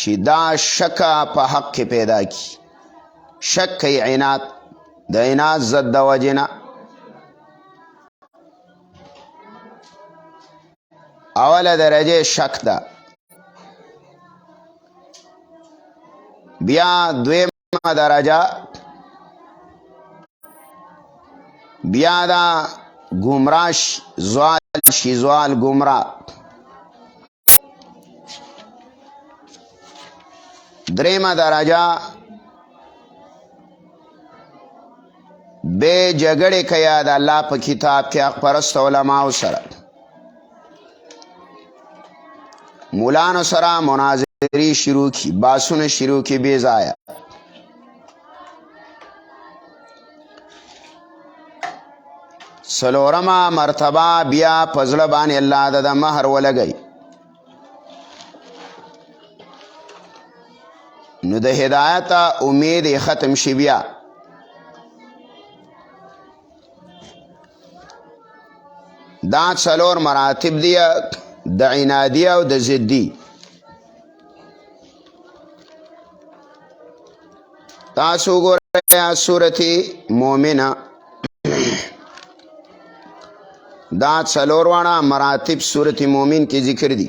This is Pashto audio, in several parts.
چې دا شکه په حق کې پیدا کی شک کوي عناد د عناد ضد د وجې نه اوله درجه شک ده بیا دویمه درجه بیا دا گمراه زوال شي زوال گمراه دریمه درجه بے جګړې کوي د الله په کتاب کې حق پرست علماو سره مولانو سره مناظرې شروع کی باسونه شروع کی بے ځایه څلورمه مرتبه بیا په زړه باندې الله د مهر ولګوي نو د هدایت امید ختم شي بیا دا څلور مراتب دي د عنادي او د ضدي تاسو ګورئ سورة مومنه دا څلور واړه مراتب سورة مومن کې ذکر دي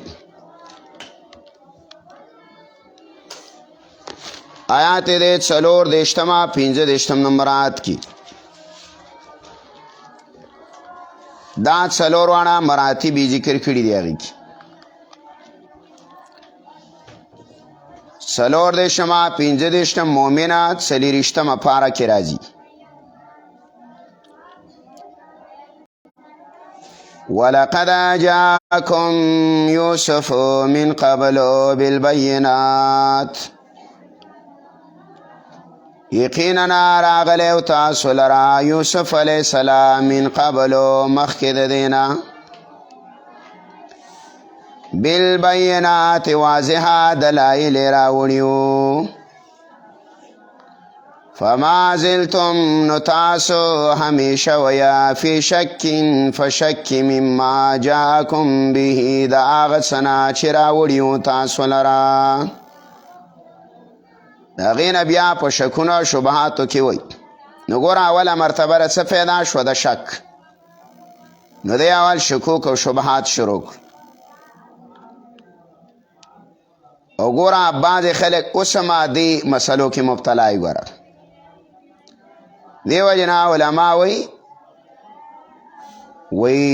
آیات دې څلور دیشتمه پنځه دیشتم نمبر آیات کې دا څلور واړه مراتب ذکر کړي دي هغې کې څلور دیشتمه پنځه دیشتم مومنه څلېرویشتمه پاره کې راځي ولقد جاءكم يوسف من قبل بالبينات یقینا راغلی تاسو لرا یوسف علیه السلام من قبل مخکې د دینا بالبینات واضحه دلایل راوړیو فما زلتم نتاسو همیشه ویا فی شک فشک مما جاءکم به د هغه څه نه چې راوړیو تاسو لرا د هغې نه بیا په شکونو او شبهاتو کې وی نو ګوره اوله مرتبه له څه پیدا شوه د شک نو دی اول شکوک او شبهات شروع کړ او ګوره بعضې خلک اوس هم دې مسلو کې مبتلا یې ګوره دې وجې نه علما وی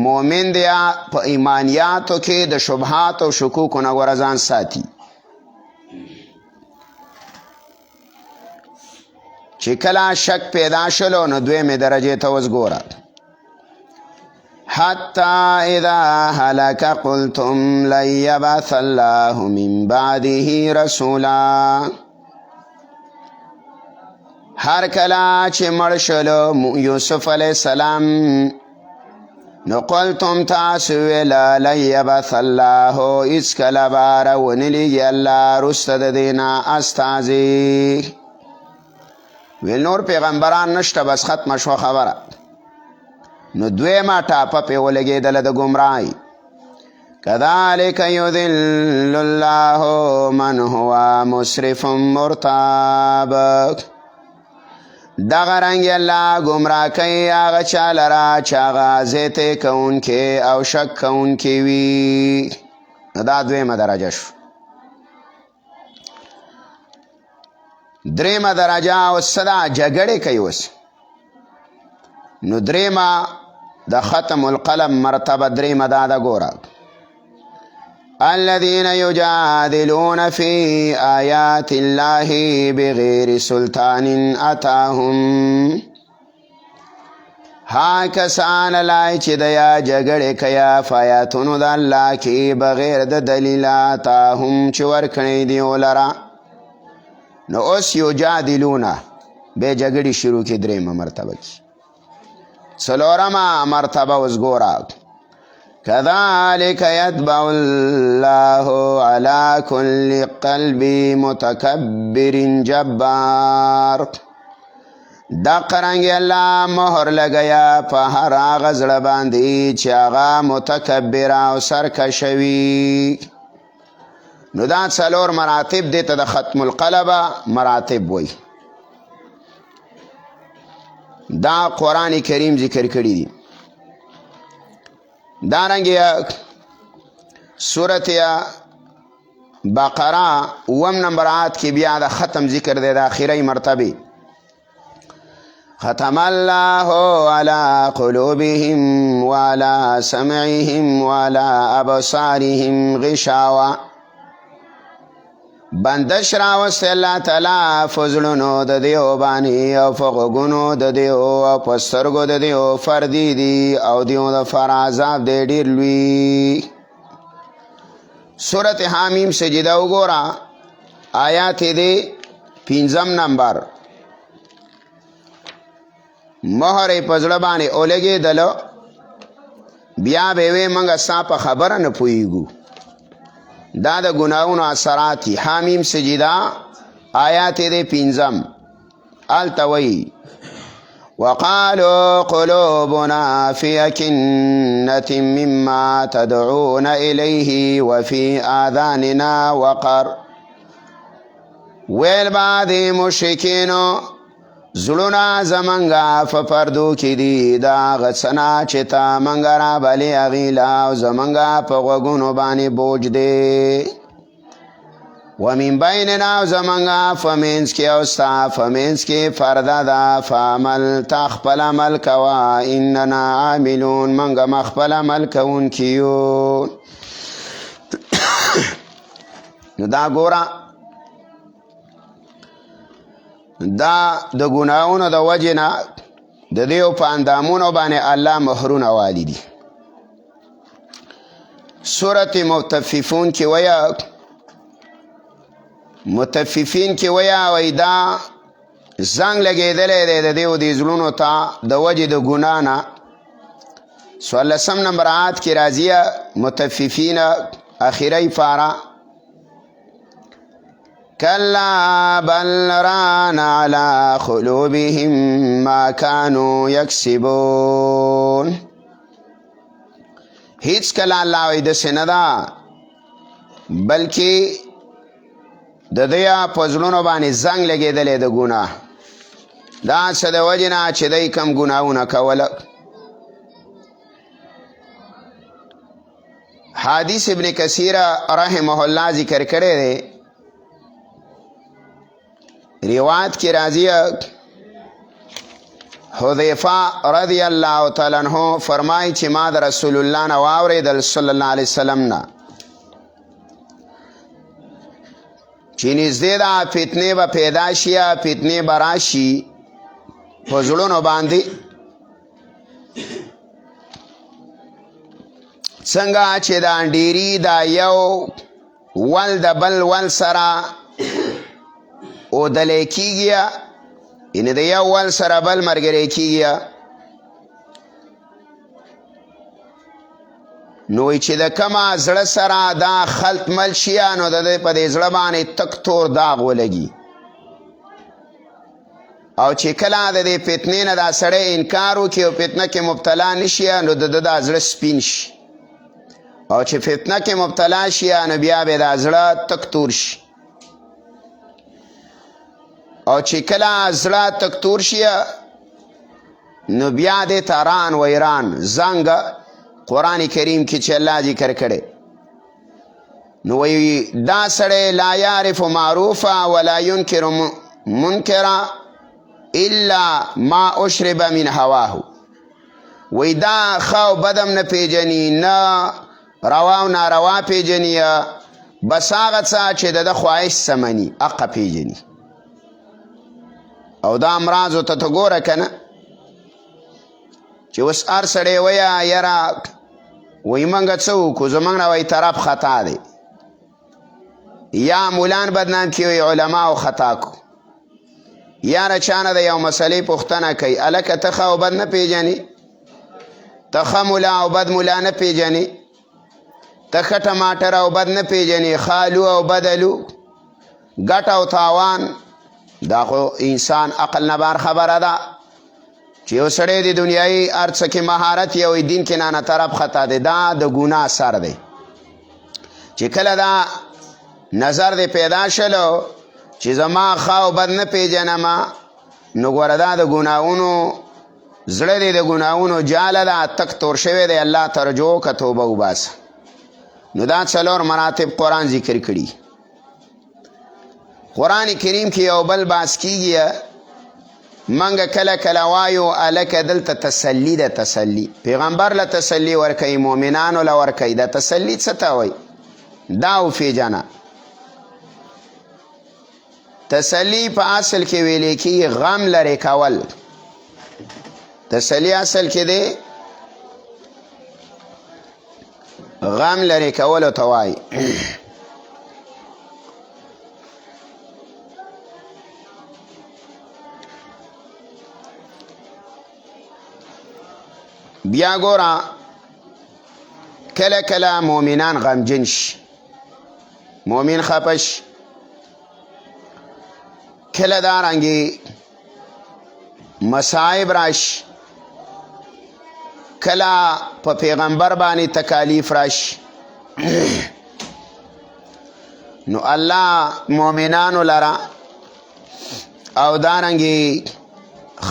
مؤمن دی په ایمانیاتو کې د شبهات او شکوکو نه ګوره ځان ساتي چې کله شک پیدا شلو نو دویمې درجې ته اوس ګوره حتی اذا هلک قلتم لن یبعث الله من بعده رسولا هر کله چې مړ شلو یوسف علیه السلام نو قلتم تاسو ویله لن یبعث الله هیڅکله به راونه لیږي الله وروسته د دې نه استازي ویل نور پیغمبران نشته بس ختمه شوه خبره نو دویمه ټاپه پې ولګېدله د ګمراهۍ کذلک یضل الله من هو مسرف مرتاب دغه رنګې الله ګمراه کوي هغه چا لره چې هغه زیتې کوونکې او شک کوونکې وي نو دا دویمه درجه شو دریمه درجه اوس څه ده جګړې کوي اوس نو دریمه د ختم القلم مرتبه دریمه دا ده ګوره الذين يجادلون في آيات الله بغير سلطان أتاهم ها کسان لای چې دیا جګړې کوي په آیاتونو د الله کې بغیر د دلیل اتاهم چې ورکړی دی ولره نو اوس یجادلونه بې جګړې شروع کې درېیمه مرتبه کې څلورمه مرتبه اوس ګوره كذلك يتبع الله على كل قلب متكبر جبار دا قرنګ الله مهر لګیا په هر هغه زړه باندې چې هغه متکبر او سرکشه وي نو دا څلور مراتب دی ته د ختم القلبه مراتب وی. دا قرآن کریم ذکر کړي دي. دارنګه سورت بقره اوم نمبر آیات کې بیا د ختم ذکر دی د آخري مرتبه. ختم الله على قلوبهم وعلى سمعهم وعلى ابصارهم غشاوه. بندش راوستی الله تعالی فضلونو د دیو بانی او فغگونو د دیو او پسترگو د دیو فردی دی او دیو د فرازاب دی ډیر لوی. سورت حامیم سجده وګورا آیات دی 5 نمبر. مهر پزړه باندې اولګي دلو بیا به وې منګه سا په خبره نه پويګو. دا د ګناونو اثرات. حامیم سجده آیات دی 5 التوي. وقالوا قلوبنا في أكنة مما تدعون إليه وفي آذاننا وقر. ویل بعد مشرکینو زړونه زمنګا فپردو کې دي دا غڅنا چې تا منګه را بلې اغیلا او زمنګا په غوږونو باندې بوج دی. ومن بیننا زمنګا فمنس کې او ستا فمنس کې فرده دا فعمل تا خپل عمل کوا اننا عاملون منګه مخپل عمل کوون کیو. نو دا ګورا دا د ګناهونو د وجې نه د دیو په اندامونو باندې الله مهرونه والی دي. سورت متففون کې ویا متففین کې ویا وی دا زنګ لګېدلی دی د دیو د زړونو ته د وجې د ګناه نه. 14 نمبر آیات کې راځي متففین اخري فاره. كلا بل ران على قلوبهم ما كانوا يكسبون. هیڅ کله الله وی داسې نه ده بلکې د دې په زړونو باندې زنګ لګېدلی د ګناه. دا څه د وجې نه چې دی کم ګناهونه کوله. حدیث ابن کثیر رحمه الله ذکر کړی دی. روایت کی راضی حذیفه رضی الله تعالی عنہ فرمای چې ما د رسول الله نه واورېدل صلی الله علیه وسلم نه چې نږدې دا فتنې به پیدا شي فتنې به راشي په زړونو باندې څنګه چې دا ډیری دا یو ول د بل ول سره او دلی کیگیا یعنی د یو ول سره بل مرګری کیگیا. نوی چې د کما زړه سره دا خلط مل شیا نو د په دې زړه باندې تک تور داغ ولګي. او چې کله د دې فتنې نه دا سړی انکار وکړي او فتنه کې مبتلا نشي نو د دا زړه سپین شي. او چې فتنه کې مبتلا شي نو بیا به دا زړه تک تور شي. او چې کله زړه تک تور شي نو بیا دې تاران ویران زنګ قرآن کریم کې چې الله ذکر کړي. نو وی دا سړی لا یعرف معروفا ولا ينکر منکرا الا ما اشرب من هواه. وی دا خو بدم نه پیژني نه روا او ناروا پیژني بس هغه څه چې د خواهش سمني اقه پیژني. او دا امراضو ته ته ګوره که نه چې اوس هر سړی ویه یاره وی منګه څه وکړو زمونږ نه وی طرف خطا دی یا مولان بدنام کړي وی علماو خطا کو یاره چا نه د یو مسلې پوښتنه کوي هلکه ته ښه او بد نه پیژنې ته ښه مولا او بد مولا نه پیژنې ته ښه ټماټر او بد نه پیژنې خالو او بدلو ګټ او تاوان دا خو انسان عقل نه بار خبره ده چې یو سړی د دنیایي هر څه کې مهارت یو دین کې نه طرف خطا دی. دا د ګناه اثر دی چې کله دا نظر دې پیدا شلو چې زما ښه او بد نه پیژنمه نو ګوره دا د ګناهونو زړه دې د ګناهونو جاله ده تک تور شوی دی الله ته رجوع که توبه وباسه نو دا 4 مراتب قرآن ذکر کړي قرآن کریم کې یو بل باس کیږي منګه کله کله وایو الکه دلته تسلی ده تسلی پیغمبر له تسلی ورکوي مؤمنانو له ورکوي دا تسلی څه ته وایي دا وفیجنه تسلی په اصل کې ویلې کېږي غم لرې کول تسلی اصل کې دی غم لرې کولو ته وایي بیا ګوره کله کله مؤمنان غمجن شي مؤمن خفه شي کله دارنګې مصائب راشي کله په پیغمبر باندې تکالیف راشي نو الله مؤمنانو لره او دارنګې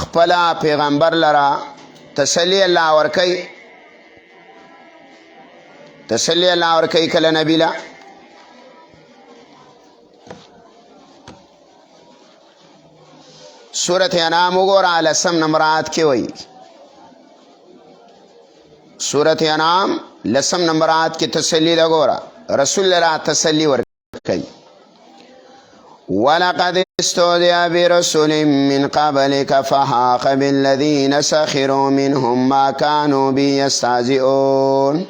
خپله پیغمبر لره تسلی الله ورکوي تسلی الله ورکوي کله نبی له سورت انعام وګوره 10 نمبر آیت کې وایي سورت انعام 10 نمبر آیت کې تسلی ده ګوره رسول الله تسلی ورکوي ولقد استهزئ برسول من قبلك فحاق بالذين سخروا منهم ما كانوا به يستهزئون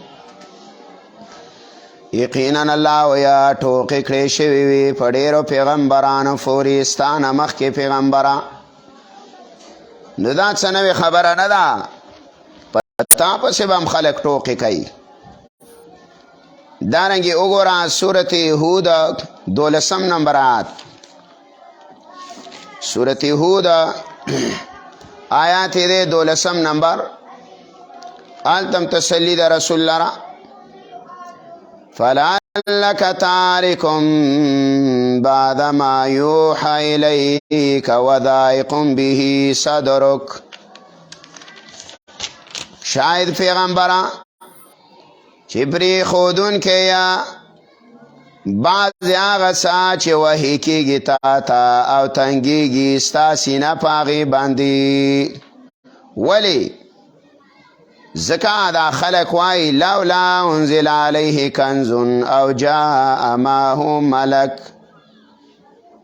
یقینا الله ویا ټوکې کړې شوي وي په ډېرو پیغمبرانو پورې ستا نه مخکې پیغمبره نو دا څه نوې خبره نه ده په تا پسې به هم خلک ټوکې کوي دارنګې وګوره سورت هود 12 نمبر آیات سورت هود آیات دې 12 نمبر آلتم تسلی ده رسول لرا فلعلك تارك بعد ما يوحى إليك وضائق به صدرك شاید پیغمبرا چې پرې خودون کې یا بعض هغه څه چې وحی کېږي تا ته او تنګېږي ستا سینه په هغې باندې ولې ځکه دا خلک وایي لولا انزل علیه کنز او جاء معه ملک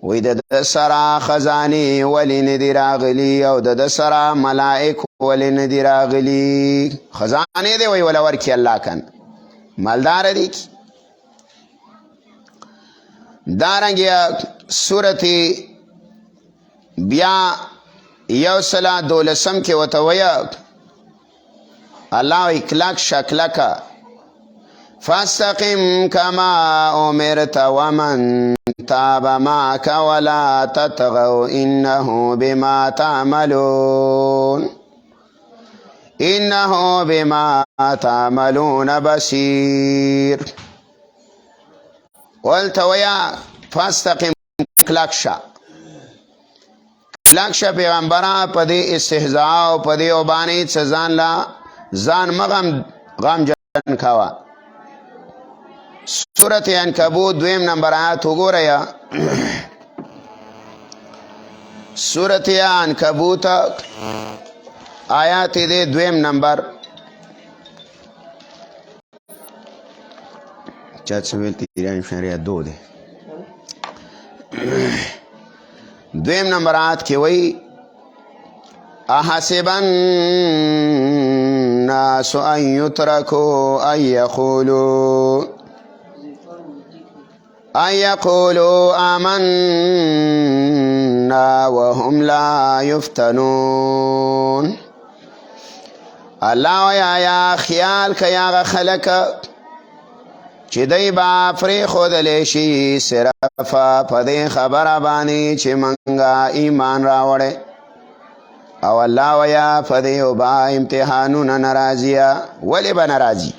وی د ده سره خزانې ولې نه دي راغلي او د ده سره ملائک ولې نه دي راغلي خزانې دی وی وله ورکي الله کن مالدار دی دارنګه سورت بیا 112 کې ورته وایه الله اکلاک شکلک فاستقم كما امرت ومن تاب معك ولا تطغوا انه بما تعملون انه بما تعملون بصير والتویا فاستقم کلاکشا پیغمبرا په دې استهزاء او په دې وبانی ځان لا ځان مغم غم جن کاوه سورت عنکبوت 2 نمبر آیات وګورئ سورت عنکبوت آیات دې 2 نمبر چات سویل تیران شریعه 2 دے 2 نمبر آیات کې وایي احسب الناس ان يتركوا ان يقولوا آمنا وهم لا يفتنون الله یا خیال که یا خلق چې دی با پرې ښودلی شي صرف په دې خبره باندې چې منګه ایمان راوړی او الله ویا په دې وبا امتحانونه ناراضیه ولې به ناراضي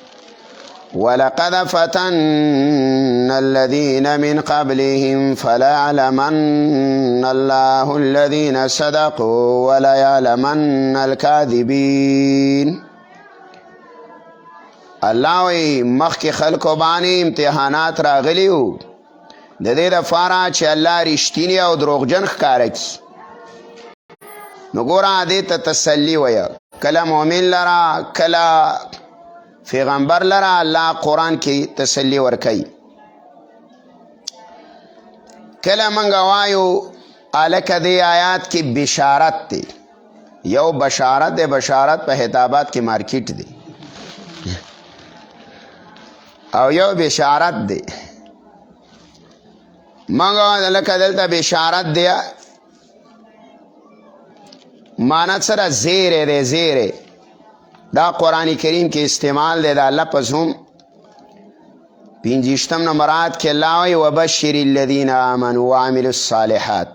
ولقد فتنا الذين من قبلهم فليعلمن الله الذين صدقوا وليعلمن الكاذبين. الله وی مخکې خلکو باندې امتحانات راغلیو د دې دپاره چې الله رښتینی او دروغجن ښکاره کړي. نو ګوره دې ته تسلي ویه، کله مؤمن لره کله پیغمبر لره الله قرآن کې تسلی ورکوي. کله منګه وایو هلکه دې آیات کې بشارت دی، یو بشارت دی، بشارت په حیدرآباد کې مارکیټ دی، او یو بشارت دی. منګه هلکه دلته بشارت دی مانا سره زیره دی، زیره دا قرآن کریم کې استعمال دی دا لفظ هم 50 نمبر آیات کې الله وایي وبشر الذین آمنوا وعملوا الصالحات.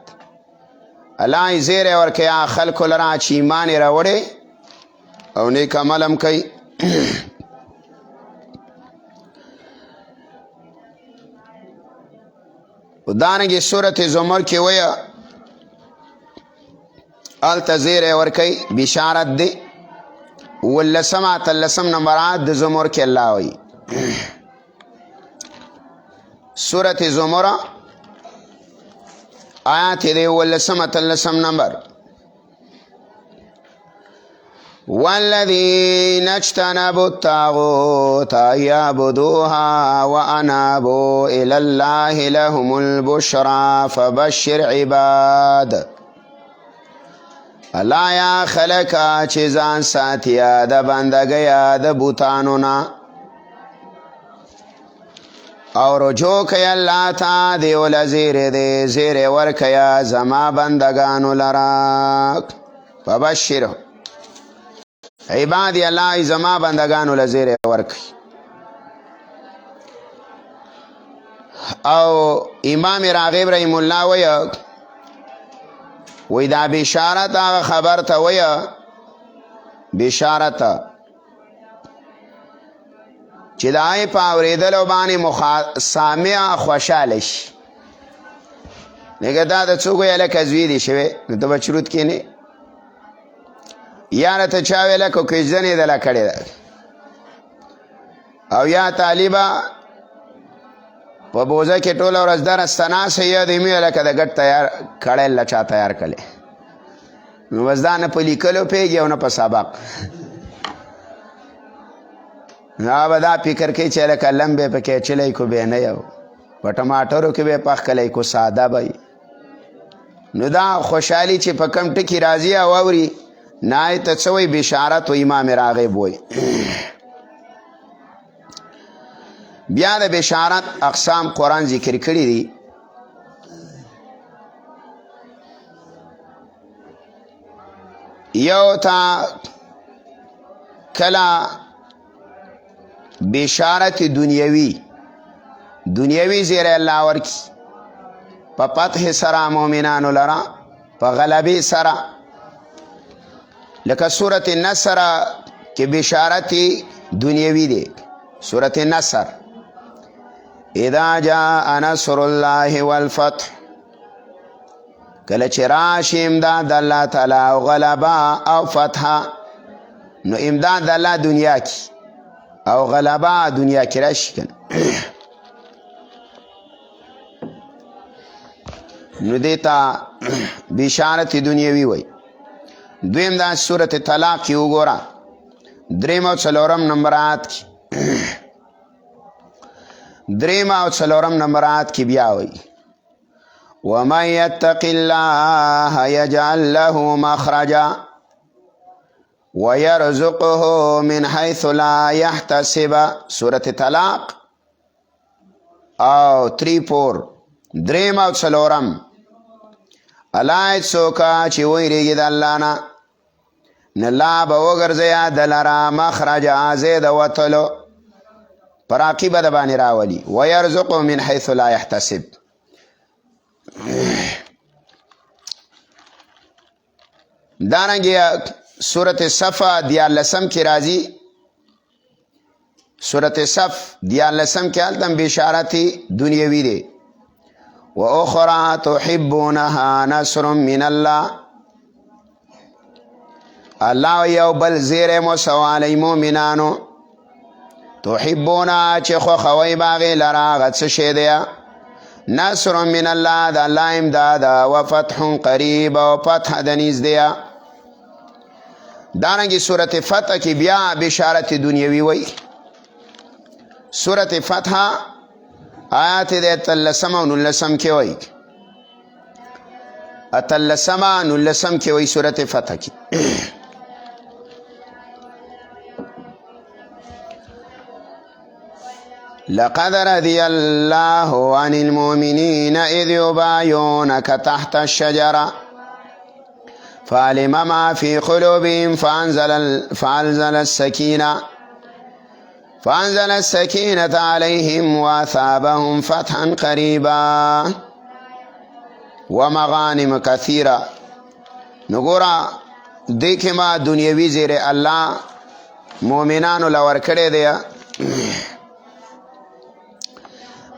الله زیره ورکوي خلکو لره چې ایمان یې راوړی او نیک عمل هم کوي. دارنګې سورت زمر کې وایه هلته زیره ورکوي بشارت دی. ولسم اتلسم نمبر آیات د زمر کې الله وایي سورت زمر آیات دی ولسم اتلسم نمبر والذین اجتنبوا الطاغوت ان یعبدوها وانابوا الی الله لهم البشرى فبشر عباد. الله یا خلقا چې ځان ساتیا د بندګۍ د بوتانو نه او رجوع کوي الله ته دی ول زیره دی زیره ورکیا زما بندگانو لرا. فبشر عبادی الله زما بندگانو لزیره ورکی. او امام راغب رحم الله وی وی دا بشارت آغا خبر تا وی بشارت چې دای په اوریدلو باندې سامع خوشاله شي. لکه دا د څوک هلکه زوی دی شوی نو ته به چروت کښېنې یا راته چا ویله کوکیزدن یې دله کړې ده او یا طالبه په بوزه کې ټوله ورځ درسته ناسته یا د مې هلکه د ګډ تیار کړی له چا تیار کړی نو بس دا نه په لیکلو پوهېږي او نه په سبق. نو به دا فکر کوي چې هلکه لمبې پکې اچولی کو بې نه یو په ټماټرو کې به یې پخ کلی کو ساده به نو دا خوشحالي چې په کم ټکي راځي او اوري نه ته څه وایي بشارت و امام راغب وایي. بیا د بشارت اقسام قرآن ذکر کړي دي. یو تا کله بشارت دنیوي زیره الله ورکی په فتح سره مؤمنانو لرا په غلبې سره لکه سورت النصر کې بشارت دنیوي دی. سورت النصر اذا جاء نصر الله والفتح کله چې راشي امداد الله تعالی او غلبه او فتح نو امداد الله دنیا کې او غلبه دنیا کې راشي کنه نو دیتا بشارت دنیوي وای. دویم دا سورت طلاق کې وګوره 3 او 4 نمبرات کې 3 او 4 نمبرات کې بیا وای ومن يتق الله يجعل له مخرجا ويرزقه من حيث لا يحتسب. سورة طلاق او 3 دریم او 4 الله څوک چې ویریږي د الله نه نه الله به وګرځي د لره مخرج ځای د وتلو پر عاقبه د باندې راولي. ويرزقه من حيث لا يحتسب. دارنګه سورت صفا 14 کې راځي سورة صف 14 کې هلته بشارت دنیوي دی. و اخرى تحبونها نصر من الله. الله یو بل زیر مسوالی مومنانو تحبونا چې خوښوئ باغې لره هغه څه شی دی نصر من الله د الله امداد و فتح قریب او فتح د نږدې. دارنګې سورة فتح کې بیا بشارت دنیوي وی. سورة فتح آیات د 13 او 19 کې وی. 13 او 19 کې وی سورة فتح کې. لقد رضي الله عن المؤمنين إذ يبايعونك تحت الشجرة فعلم ما في قلوبهم فأنزل السكينة عليهم وأثابهم فتحا قريبا ومغانم كثيرة. نګورا دې کې ما دنیوي زیر الله مؤمنانو لور کړی دی.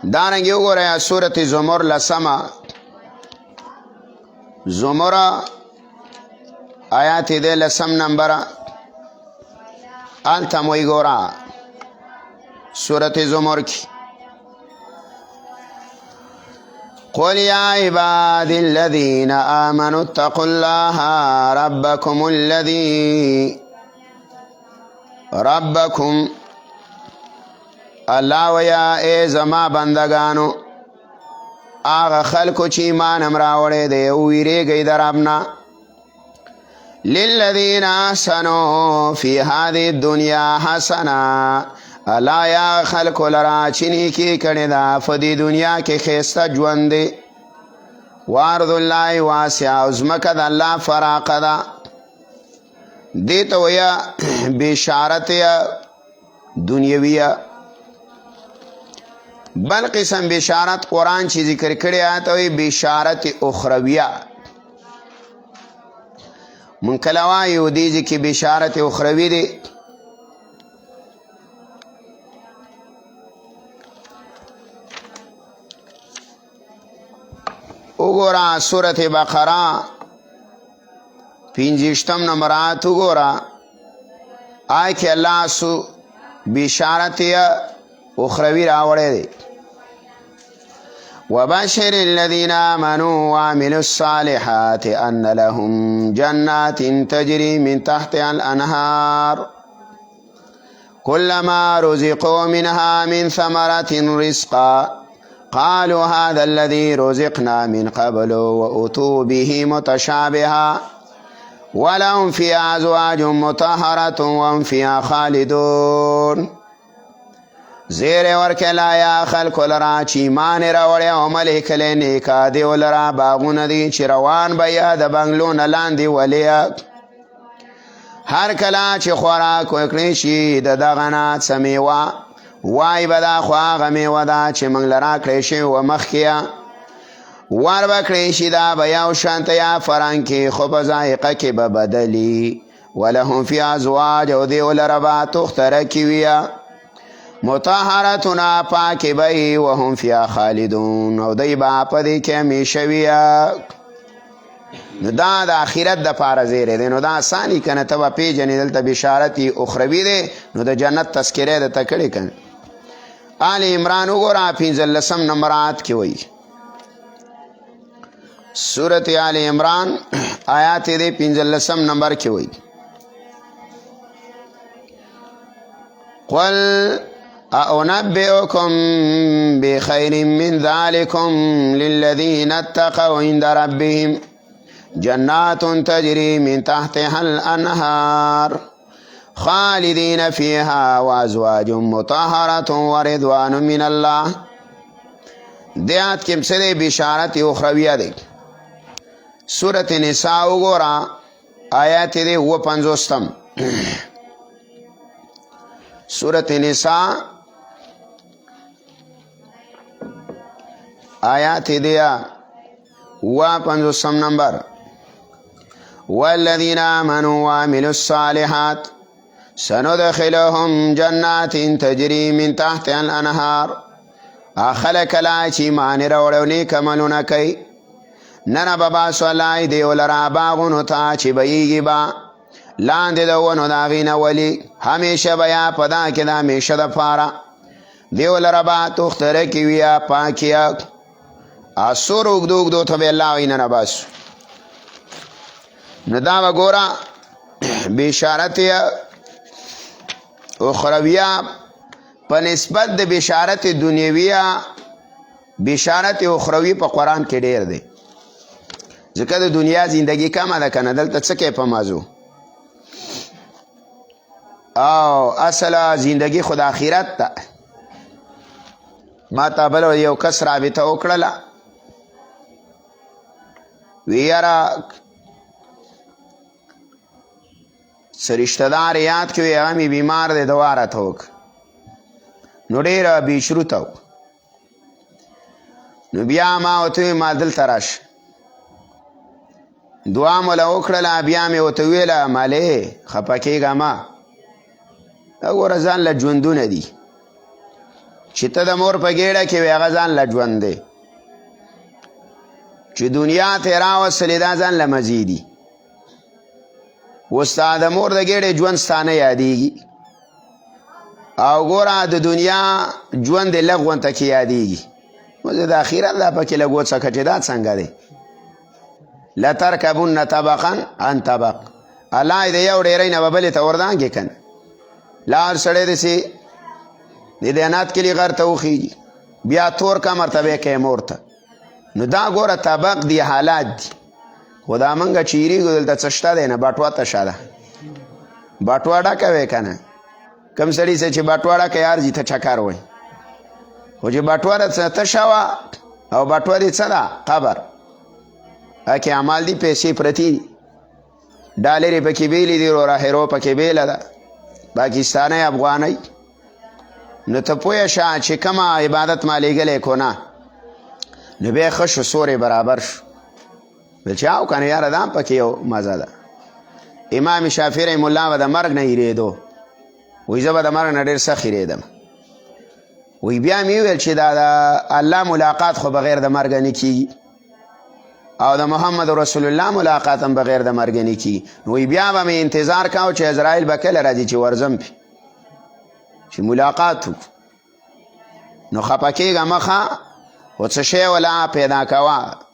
دارنګه وګورئ سورة زمر 10 زمر آیات دې 10 نمبر الته موي ګورا سورة زمر کی قل يا عباد الذين آمنوا اتقوا الله ربكم الله ویا ای زما بندگانو آغا خلکو چې ایمان هم راوړی دی ویریږئ د رب نه للذین احسنوا فی هذه الدنیا حسنه الله یا خلکو لرا چې نیکي کړې ده په دې دنیا کې ښایسته ژوند دی وارض الله واسع او ځمکه د الله فراقه ده دې ته ویه بشارت دنیویه. بل قسم بشارت قرآن چې ذکر کړی آتا وی بشارت اخرویه. من کله وایو دې کې بشارت اخروی دی. وګوره سورة بقره 50 نمبر آیت وګوره آی کې الله سو بشارت اخروی راوړی دی. وبشر الذين آمنوا وعملوا الصالحات أن لهم جنات تجري من تحتها الأنهار كلما رزقوا منها من ثمرة رزقا قالوا هذا الذي رزقنا من قبل وأتوا به متشابها ولهم فيها أزواج مطهرة وهم فيها خالدون. زیر ورکلا یا خلکو لرا چې ایمان راوړی او عمل کړی نیکه دیو لرا باغونه دي چې روان به یا د بنګلو نه لاندې ولیا هر کله چې خوراک وکړی شي د دغه نه څه میوه وای به دا خو هغه میوه ده چې موږ لرا کړی شوې وه مخکې ور به کړی شي دا به یو شانته یا فرانکې خو په ذایقه کې به بدلي ولهم فی ازواج او دیو لره به تختره کې ویه مطهرتنا پاکی بئی وهم فیا خالدون او دی با پا دی که همیشه ویا. نو دا د آخرت د پاره زیره دی. نو دا آسانی کنه تبا پیجنی دلتا بشارتی اخروی دی نو د جنت تذکره د تکڑی کنه. آل عمران وګوره 15 نمبر آیت کی وی. سورت آل عمران آیات دی 15 نمبر کی وی. قل أنبئكم بخير من ذلكم للذين اتقوا عند ربهم جنات تجري من تحتها الأنهار خالدين فيها وأزواج مطهرة ورضوان من الله. دیات کم سے بشارت اخرویہ دے. سورة نساء وګورا آیات دے 50 سورة نساء آیات دیا 50 نمبر والذین آمنوا وعملوا الصالحات سندخلهم جنات تجری من تحت الانهار خلق کله چې ایمان راوړي او نیک عملونه کوي نن به باسو الله دیو لرا باغونو ته چې بهیږي به لاندې د ونو د هغې نه ولي همیشه به یا په دا کې د همیشه دپاره دیو لره به تختره کې وي یا پاکیه سور اوږدو اوږدو ته به الله وایي ننه باسو نو دا به ګوره بشارت اخرویه په نسبت د بشارت دنیویه بشارت اخروی په قرآن کې ډیر دی ځکه د دنیا زندگی کمه ده که نه دلته څه کې په مازو او اصله زندگی خود آخرت ده ما تا بل یو کس رابطه وکړله وی یاره څه رشتهدار یاد کې وی هغه مې بیمار دی دوا راته وکړه نو ډېره بېشروطه و نو بیا ما ورته وویل ما دلته راشه دعا مو له وکړله بیا مې ورته وویله مالې خفه کېږه مه ګوره ځان له ژوندونه دي چې ته د مور په ګېډه کې وې هغه ځان له ژوند دی چې دنیا ته راوستلې دا ځان له مزې دي اوس ستا د مور د ګېډې ژوند ستا نه یادېږي او ګوره د دنیا ژوند یې لږ غونته کې یادېږي اوس د آخرت دا پکې لږ وڅکه چې دا څنګه دی لترکبن طبقا عن طبق الله یې د یو ډېرۍ نه به بلې ته وردانګې که نه لار سړی داسې د دینات کلي غر ته وخیږي بیا تور کمر ته به یې کوې مور ته نو دا ګوره طبق دی حالات دي خو دا موږ چې یېرېږو دلته څه شته دی نه بټوه تشه ده بټوه ډکه وی که نه کم سړي سه چې بټوه ډکه یار ځي ته چکر وایي خو چې بټوه تشه وه او بټوه دې څه ده قبر هکې عمال دي پیسې پرتې دي ډالرې پکې بیلې دي وروره هیرو پکې بیله ده پاکستانی افغانی نو ته پوه شه چې کومه عبادت ما لیږلی کو نه نو بیا ښه شو سوری برابر شو ویل چې او که نه یاره دا هم پکې یو مزه ده امام شافعي رحم الله به د مرګ نه هېرېدو وایي زه به د مرګ نه ډېر سخت هېرېدم وایي بیا مې وویل چې دا د الله ملاقات خو بغیر د مرګه نه کېږي او د محمد رسول الله ملاقات هم بغیر د مرګ نه کېږي نو وایي بیا به مې انتظار کاوه چې عزرایل به کله راځي چې ورځم پې چې ملاقات وکړو نو خفه کېږه مخه خو څه شی ولا پیدا کوه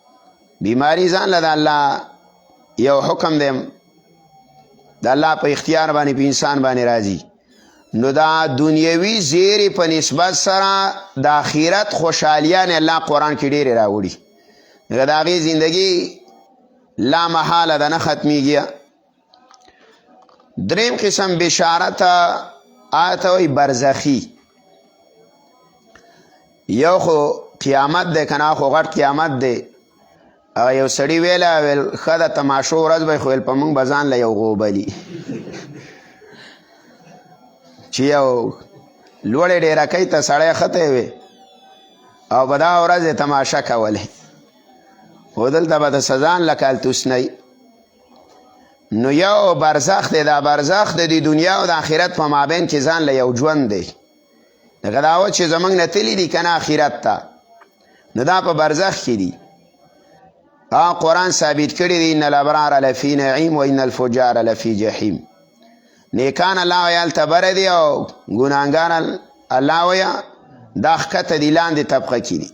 بیماري ځان له د الله یو حکم دی د الله په اختیار باندې په انسان باندې راځي نو دا دنیوي زیرې په نسبت سره د آخرت خوشحالیان الله قرآن کې ډېرې راوړي د هغې زندگی لا محاله ده نه ختمیږي دریم قسم بشارت آیت وی برزخی یو خو قیامت دی که نه خو غټ قیامت دی یو سړي ویله ویل ښه د تماشو ورځ به خو ویل په موږ به ځان له یو غوبلي چې یو لوړې ډېرکۍ ته سړی ښتی وی او به دا ورځ یې تماشه کولی خو دلته به د سزان لکال توسنی نو یو برزخ دی دا برزخ د دنیا او د آخرت په مابین کې ځان له یو ژوند دی دغه دا اوس چې زموږ نه تلي دي که نه آخرت ته نو دا په برزخ کې دي قرآن ثابت کړي دي ان الابرار لفی نعیم و ان الفجار لفی جحیم نیکان الله وایي هلته بره دي او ګناهګان الله وایي دا ښکته دي لاندې طبقه کې دي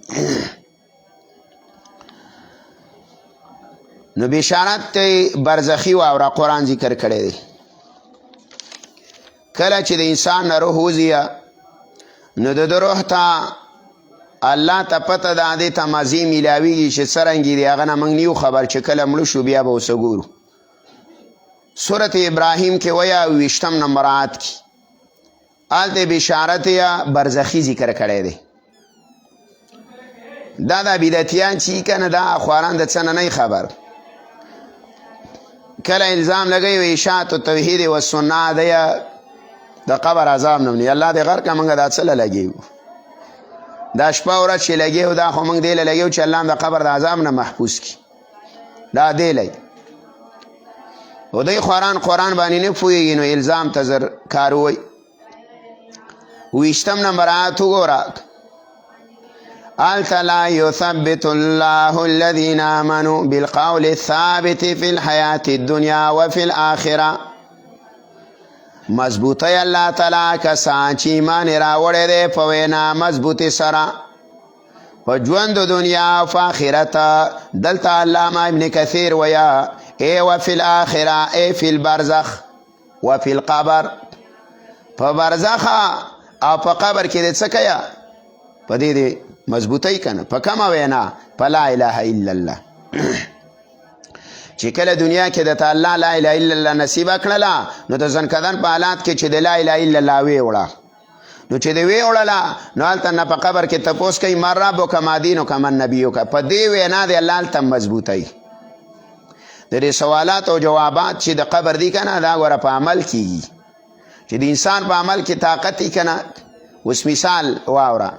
نو بشارت برزخی واوره قرآن ذکر کړی دی کله چې د انسان نه روح وځي نو د روح ته الله ته پته ده دې ته مزې میلاویږي چې څرنګې دی هغه نه موږ نه یو خبر چې کله مړه شو بیا به اوسه ګورو صورت ابراهیم کې وایه 20 نمبر آیت کې هلته بشارت یا برزخی ذکر کړی دی دا د بدعتیان چې که نه دا خواران د څه نه نه خبر کله الزام لګوي و اشاعت التوحید و سنت دی د قبر عذاب نه مني الله دې غر که موږ دا څه له لګېو دا شپه ورځ چې لګېو دا خو موږ دې له لګېو چې الله د قبر د عذاب نه محفوظ کړي دا دې لګي او دی قرآن باندې نه پوهېږي نو الزام ته زر کار ووایي. 20 نمبر آیات وګوره. هلته لا یثبت الله الذین آمنوا بالقول الثابت فی الحیاة الدنیا وفی الآخرة. مضبوطی الله تعالی کسان چې ایمان راوړی دی په وینا مضبوطی سره په ژوند د دنیا او په آخرت. دلته علامه ابن کثیر ویا ای وفی الآخرة ای فی البرزخ وفی القبر. په برزخ او په قبر کې د څه کیا په دې مضبوطی کنه په کومه وینا په لا اله الا الله. چې کله دنیا کې د الله لا اله الا الله نصیبه کړله نو د ځنکدن په حالات کې چې د لا اله الا الله وی وړه نو چې د وی وړله نو هلته نه په قبر کې تپوس کوي من ربک ما دینک من نبیک. په دې وینا د الله هلته مضبوطی. د دې سوالات او جوابات چې د قبر دي کنه دا ګوره په عمل کېږي چې د انسان په عمل کې طاقت یې کنه. اوس مثال واوره.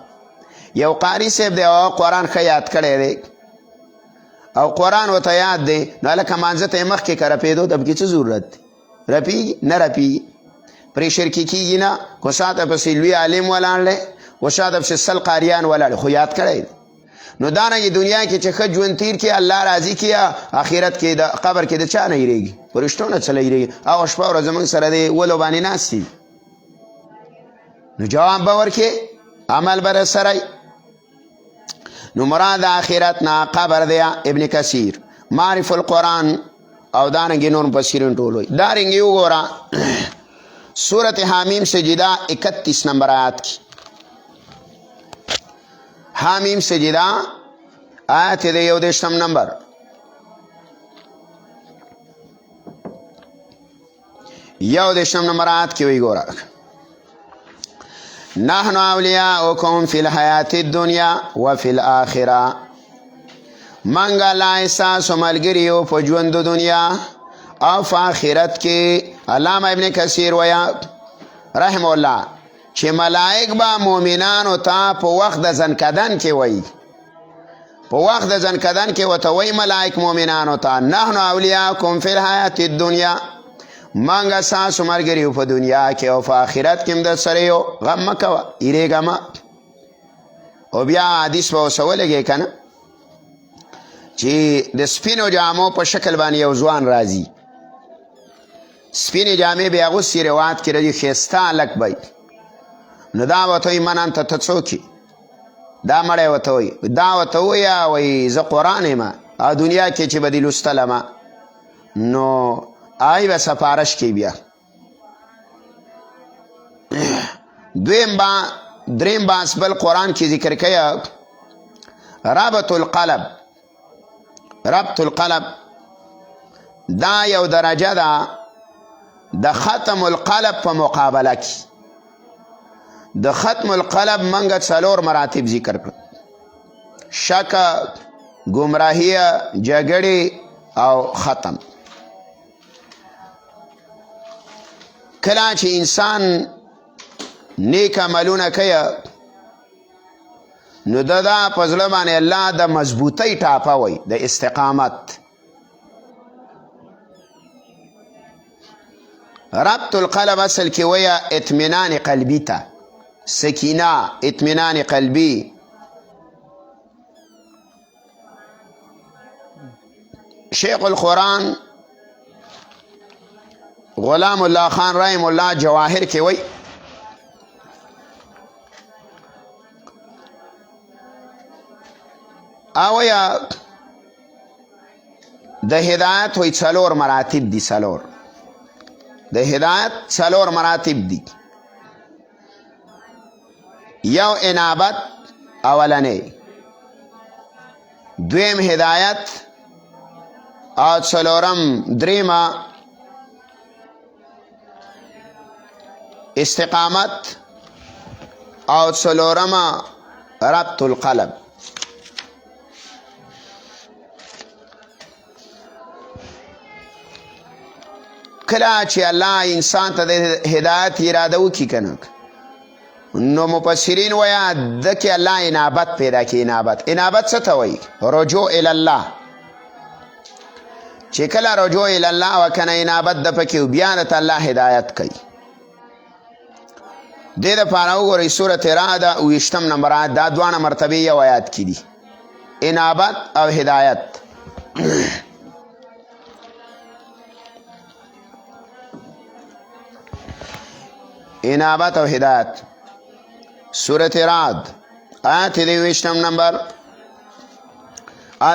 یو قاری صاحب دی او قرآن ښه یاد کړی دی او قرآن ورته یاد دی نو هلکه مانځه ته یې مخکې که رپېدو د پکې څه ضرورت دی؟ رپېږي نه رپېږي. پرې شرکي کېږي نه. خو شاته پسې لوی عالم ولاړ دی و شاته پسې 100 قاریان ولاړ خو یاد کړی دی. نو دارنګې دنیا کې چې ښه ژوند تیر کړي الله راضي کړي آخرت کې د قبر کې د چا نه هېرېږي؟ فرشتو نه څه نه هېرېږي. هغه شپه ورځ زموږ سره دی ولو باندې ناست دي نو جواب به ورکړې عمل به رسره. نو مراد آخرت نه قبر دی. ابن کثیر معرف القرآن او دارنګې نور مفسرین ټول وایي. دارنګې وګوره سورت حامیم سجده 31 نمبر آیات کې. حامیم سجده آیت دی 21 نمبر. یو دشم نمبر آیات کې وایي ګوره نحن اولیاؤکم فی الحیات الدنیا وفی الآخرة. منګه الله ستاسو ملګري یو په ژوند د دنیا او په آخرت کې. علامه ابن کثیر ویا رحمه الله چې ملائک به مؤمنانو ته په وخت د ځنکدن کې وایي. په وخت د ځنکدن کې ورته وایي ملائک مؤمنانو ته نحن اولیاؤکم فی الحیات الدنیا. منګه ستاسو ملګري یو په دنیا کې او په آخرت کې هم در سره یو. غم مه کوه هېرېږه مه. او بیا حدیث به ورسه ولګې که نه چې د سپینو جامو په شکل باندې یو ځوان راځي. سپینې جامې به یې اغوستې روایت کې راځي ښایسته هلک به نو دا ورته وایي من انته ته څوک دا مړی ورته وایي دا ورته ووایه وایي زه قرآن یم او دنیا کې چې به دې لوستلمه نو آی به سفارش کی بیا. دریم باس بل قرآن کی ذکر کیا ربط القلب دا یو درجه دا د ختم القلب په مقابله کی. د ختم القلب منگا 4 مراتب ذکر کړ. شک، گمراهی، جګړې او ختم. کله چې انسان نیک عملونه کوي نو دا په زړه باندې الله د مضبوطۍ ټاپه وایي د استقامت. ربط القلب اصل کې وایه اطمینان قلبی ته سکینه اطمینان قلبی. شیخ القرآن غلام الله خان رحم الله جواهر کې وایي اویا د هدایت وی 4 مراتب دي. 4 د هدایت 4 مراتب دي. یو انابت اولنی، دویم هدایت او 4م دریمه استقامت او 4مه ربط القلب. کله چې الله انسان ته د هدایت اراده وکړي کنه نو مفسرین وایي د کې الله انابت پیدا کړي. انابت څه ته وایي؟ رجوع الی الله. چې کله رجوع الله وکنه انابت د پکې بیا د الله هدایت کوي. دې دپاره وګورئ سورت رعد 20 نمبر آیت دا دوانه مرتبې یو آیات کې دي، انابت او هدایت. انابت او هدایت سورت رعد آیت دی 20 نمبر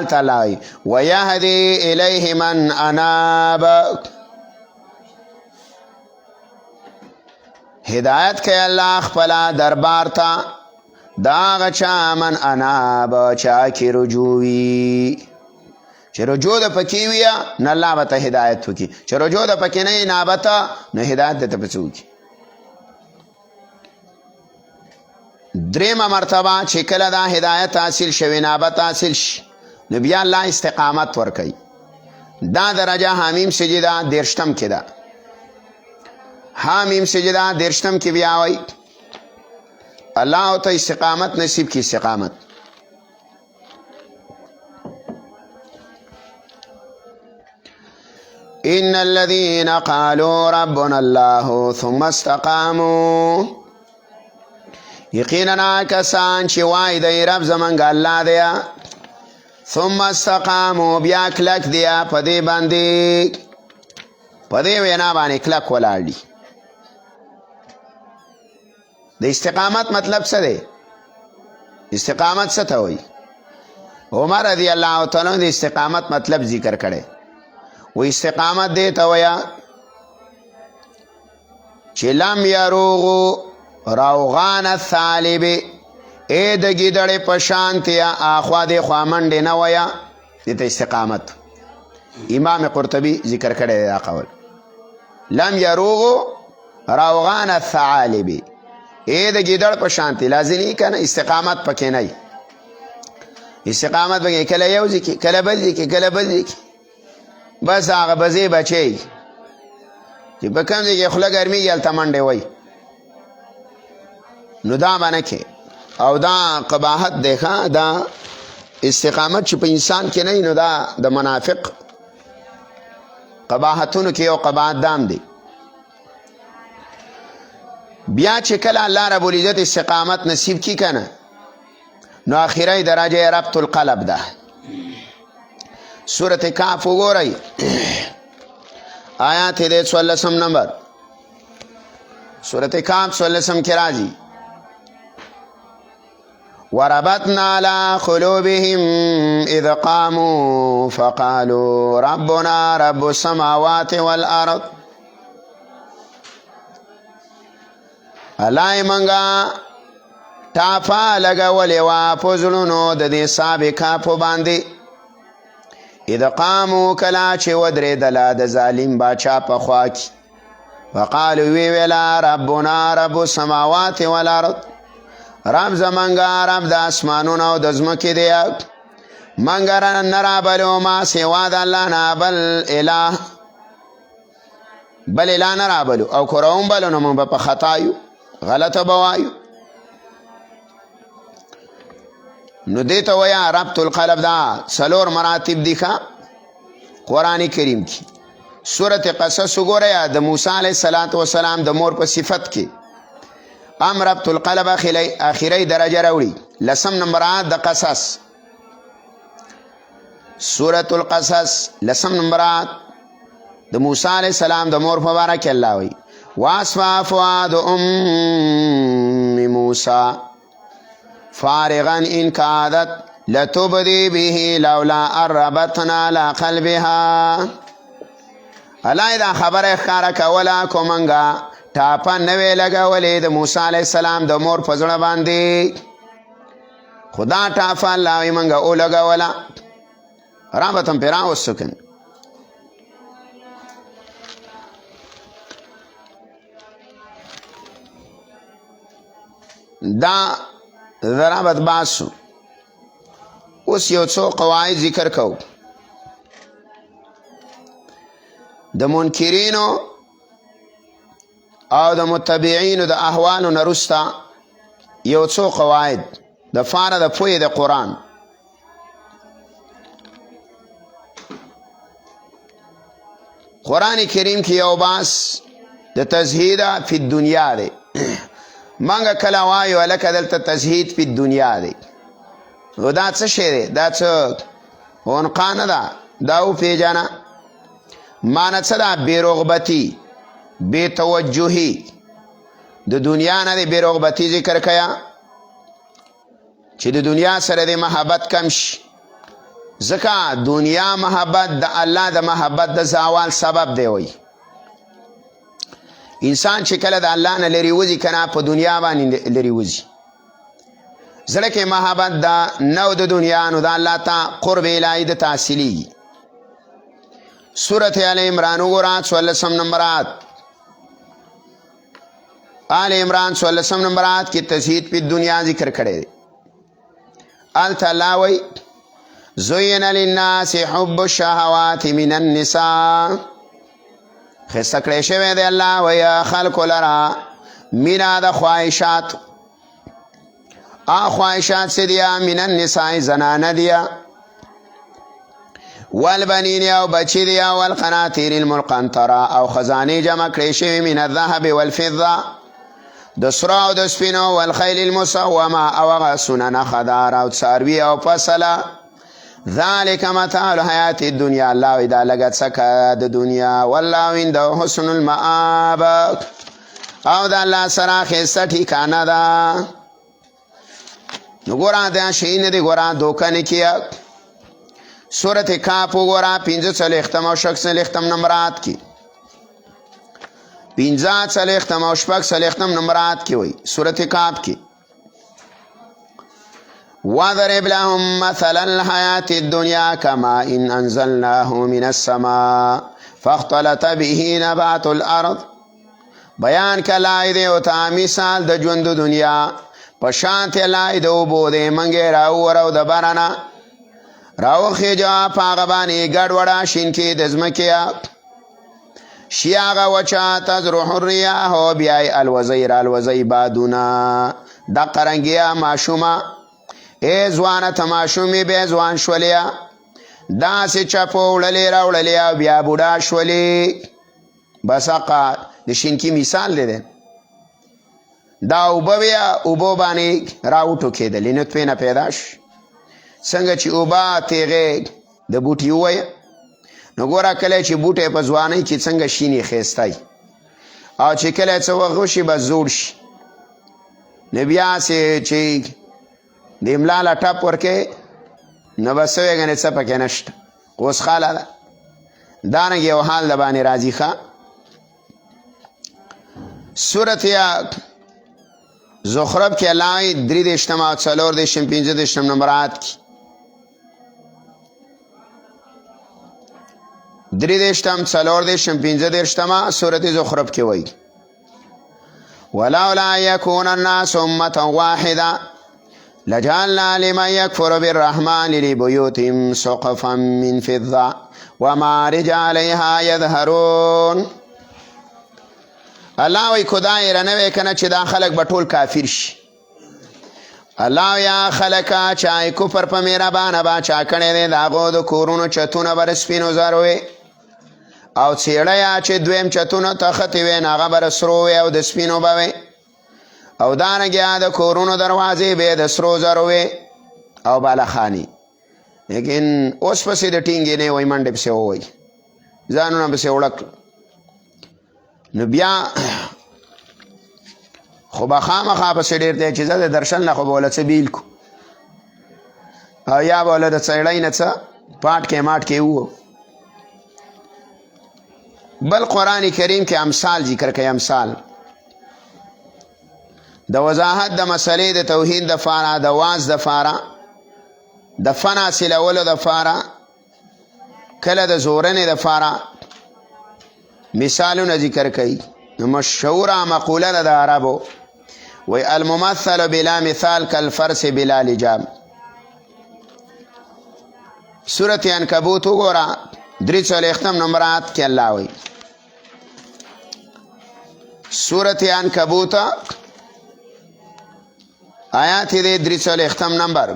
تعالی وَيَهْدِي إِلَيْهِ مَنْ أَنَابَ، هدایت کوي الله خپل دربار ته دا هغه چا من اناب چا کې رجوع وي، چې رجوع د پکې وي نه الله به ته هدایت وکړي، چې رجوع د پکې نه انابت نو هدایت د ته پسې وکړي. درېمه مرتبه چې کله دا هدایت حاصل شوي انابت حاصل شي نو بیا الله استقامت ورکوي. دا درجه حامیم سجده 30 کې ده. حامیم سجده 30 کې بیا وایي الله ته استقامت نصیب کی استقامت. ان الذين قالوا ربنا الله ثم استقاموا، یقینا کسان چې وای دی رب زمونږ الله دی ثم استقاموا بیا کلک دی په دې باندې په دې وینا باندې کلک ولاړ دي. د استقامت مطلب څه دی؟ استقامت څه ته وایي؟ عمر رضی الله تعالی د استقامت مطلب ذکر کړی و استقامت دی ته وایه چې لم یروغو روغان الثالب ای د ګیدړې په شانتې اخوا دې خوا منډې نه وایه دې ته استقامت. امام قرطبي ذکر کړی دی دا قول لم یروغو روغان الثعالب ای د ګیدړ په شانتې لازمي که نه استقامت پکې نه. استقامت پکې کله یو ځای کې کله بل ځای کې کله بل ځای کې بس هغه بځې بچی چې په کوم ځای کې خوله ګرمېږي هلته منډې وایي نو دا به نه کې. او دا قباحت دی ښه دا استقامت چې په انسان کې نه نو دا د منافق قباحتونو کې یو قباحت دام دی. بیا چې کله الله رب العزت استقامت نصیب کی کنه نو آخری درجه ربط القلب ده. سورت کهف وګورئ آیات دی 14 نمبر سورت کهف 14 کې راځي وربطنا على قلوبهم اذ قاموا فقالوا ربنا رب السماوات والارض. الله منګه ټاپه لګولې وه په زړونو د دې سابقه په باندې اذ قاموا کله چې ودرېدله د ظالم باچا په خوا کې فقالو وی ویله ربنا رب السماوات والارض رب زمانګه رب د اسمانونو او د ځمکې دی منګه نه رابلو ما سوا د الله نه بل اله نه رابلو او که راوم بلو نو موږ به په خطا یو غلطه به وایو. نو دې ته وایه ربط القلب دا 4 مراتب دي ښه قرآن کریم کې. سورت قصص وګورئ د موسی علیه السلام د مور په صفت کې ام ربط القلب آخری درجه راوړي 10 نمبر آیات د قصص سورت القصص 10 نمبر آیات د موسی علیه السلام د مور په باره کې الله وایي واصفى فؤاد موسى فارغا إن كادت لتبدي به لولا أن ربطنا على قلبها. الله اذا خبره ښکاره کوله کومنګه ټاپه نوې لګولې د موسی علیه السلام د مور په زړه باندې خدا ټاپه الله وایي منګه ولګوله رابط هم پرې راوستو که دا ضربت باسو. اوس یو څو قواعد ذکر کو د منکرینو او د متبعینو د احوالو نه وروسته یو څو قواعد د فاره د پوهې د قرآن. قرآن کریم کې یو باس د تزهید فی الدنیا دی. منګه کله وایو هلکه دلته تزهید فی الدنیا دی، نو دا څه شی دی؟ دا څه عنقا نه ده، دا وپېژنه. معنی څه ده؟ بېرغبتي، بېتوجهي. د دنیا نه د بېرغبتي ذکر کیا چې د دنیا سره د محبت کم شي، ځکه دنیا محبت د الله د محبت د زوال سبب دی. وی انسان چې کله د الله نه لرې وځي که نه، په دنیا باندې لرې وځي. زړه کې محبت ده نو د دنیا، نو د الله ته قرب الهي د تحصیلېږي. سورت آل عمران وګوره 14 نمبر آیت. آل عمران 14 نمبر آیت کې تزهید په دنیا ذکر کړی دی. هلته الله وی زین للناس حب الشهوات من النساء، خسته کړی شوی دی الله وی خلکو لره مینه د خواهشات. خواهشات څه دي؟ من النساء زنانه دي، والبنین او بچی دي، والقناطیر المقنطره او خزانې جمع کړی شوي من الذهب والفضه، د سرو او د سپینو، والخیل المسومه او هغه سونه نښه دار او څاروي او فصله. ذلک متاع الحیات الدنیا، الله وی دا لږه څکه د دنیا، والله عنده حسن المآب، او د الله سره ښایسته ټیکانه ده. نو ګوره دا شی نه دی، ګوره دوکه نه کیه. سورت کاف وګوره 45 او 46 نمبر آیت کې، 45 او 46 نمبر آیت کې وی سورت کاف کې وَضَرِبْ لَهُمْ مَثَلَ الْحَيَاةِ الدُّنْيَا كَمَاءٍ أَنزَلْنَاهُ مِنَ السَّمَاءِ فَاخْتَلَطَ بِهِ نَبَاتُ الْأَرْضِ. بیان کلای دی او تا مثال د ژوند دنیا په شانتې لای د اوبو دی، منګې راوورو د بارانه راوخېجه په هغه باندې ګډوډه شینکې د ځمکې شي هغه وچه تزرح الریاح، بیا یې الوزی رالوزی بادونه. دقه رنګې ماشومه ای ځوانه ته ماشومې بیا ځوان شولې، داسې چپو وړلې راوړلې او بیا بوډا شولې. بس هغه د شینکي مثال دی. دا اوبه بیا اوبو باندې راوټوکېدلې، نطفې نه پیدا شي. څنګه چې اوبه تیغې د بوټي ووایه، نو ګوره کله چې بوټی په ځوانۍ کې څنګه شینې ښایسته او چې کله څه وخت وشي بس زوړ شي، نو بیا چې د املا له ټپ ورکې نو بس څه وایې ګنې څه پکې نشته، اوس خاله ده. دارنګې یو حال د باندې راځي. ښه سورت زخرف کې الله 33 او 34 15 نمبر آیت کې 33 15 سورت زخرف کې وایي ولولا يكون الناس أمة واحدة لجعلنا لمن يكفر بالرحمن لبيوتهم سقفا من فضة ومعارج عليها يظهرون. الله وی خدای رنوي کنه چې دا خلق به ټول کافر شي. الله یا خلقا چای کفر په مهربانه با چا کړی دی، د هغو د کورونو چتونه به سپینو زرو وي، او څېړه یا چې دویم چتونه تختې وي نو هغه به سرو وي او د سپینو به وي، او دارنګې د کورونو دروازې به د سرو زرو وي او بالخانې. لیکن اوس پسې د ټینګې نه وایي، منډې پسې ووایي، ځانونه پسې وړک. نو بیا خو به خامخا پسې ډېر دی چې زه د درشل نه خو به وله څه بیل کو، او یا به وله د څېړۍ نه څه پاټ کې ماټ کې وو. بل قرآن کریم کې امثال ذکر کوي. امثال د وضاحت د مسلې د توحید دپاره، د واز دپاره، د فن حاصلولو دپاره، کله د زورنې دپاره مثالونه ذکر کوي. مشهوره مقوله ده د عربو، وی الممثل بلا مثال کالفرس بلا لجام. سورت عنکبوت وګوره 43 نمبر آیت کې الله وی سورت عنکبوت آیات دې 43 نمبر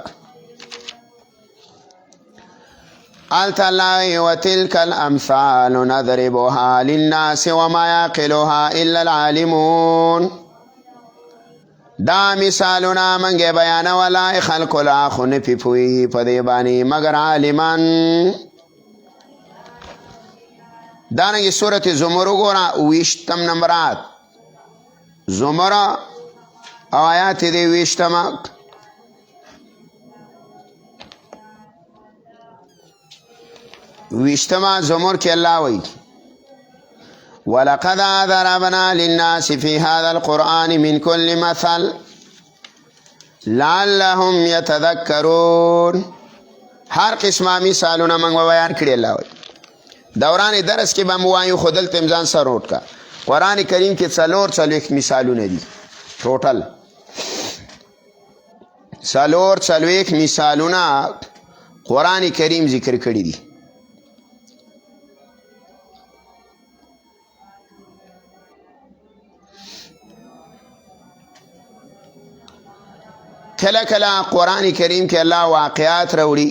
التلاوی وتلك الامثال نضربها للناس وما يعقلها الا العالمون. دا مثالونه منګه بیان ولا خلق لا خو نه پوي په دې باندې مگر عالمان. دانګه سورۃ زمر وګوره 20 نمبرات زمر او آیات دې 20 زمر کې الله وایي ولقد ضربنا للناس في هذا القرآن من كل مثل لعلهم يتذكرون. هر قسمه مثالونه موږ بیان کړي الله وایي. دوران درس کې به مو وایو خو دلته امځان سره روټ کا قرآن کریم کې 4 مثالونه دي ټوټل 4 مثالونه قرآن کریم ذکر کړي دي. کله کله قرآن کریم کې الله واقعات راوړي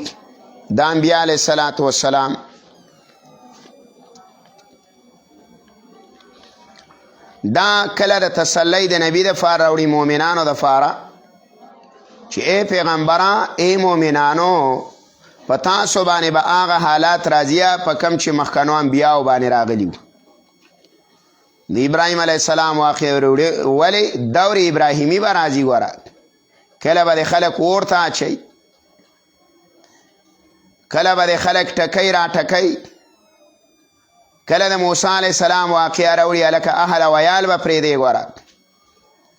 د انبیاء علیه الصلاة والسلام. دا کله د تسلی د نبی د فار راوړي مؤمنانو د فاره چې ای پیغمبره ای مؤمنانو په تاسو باندې به هغه حالات راځي په کم چې مخکنو انبیاو باندې راغلي وو. د ابراهیم علیه السلام واقع راوړي ولې دور ابراهیمي به راځي ګوره کله به د خلک اور ته اچوي کله به د خلک ټکی را ټکی کله د موسی علیه السلام واقعه راوړي هلکه اهل ویال به پرېږدی ګوره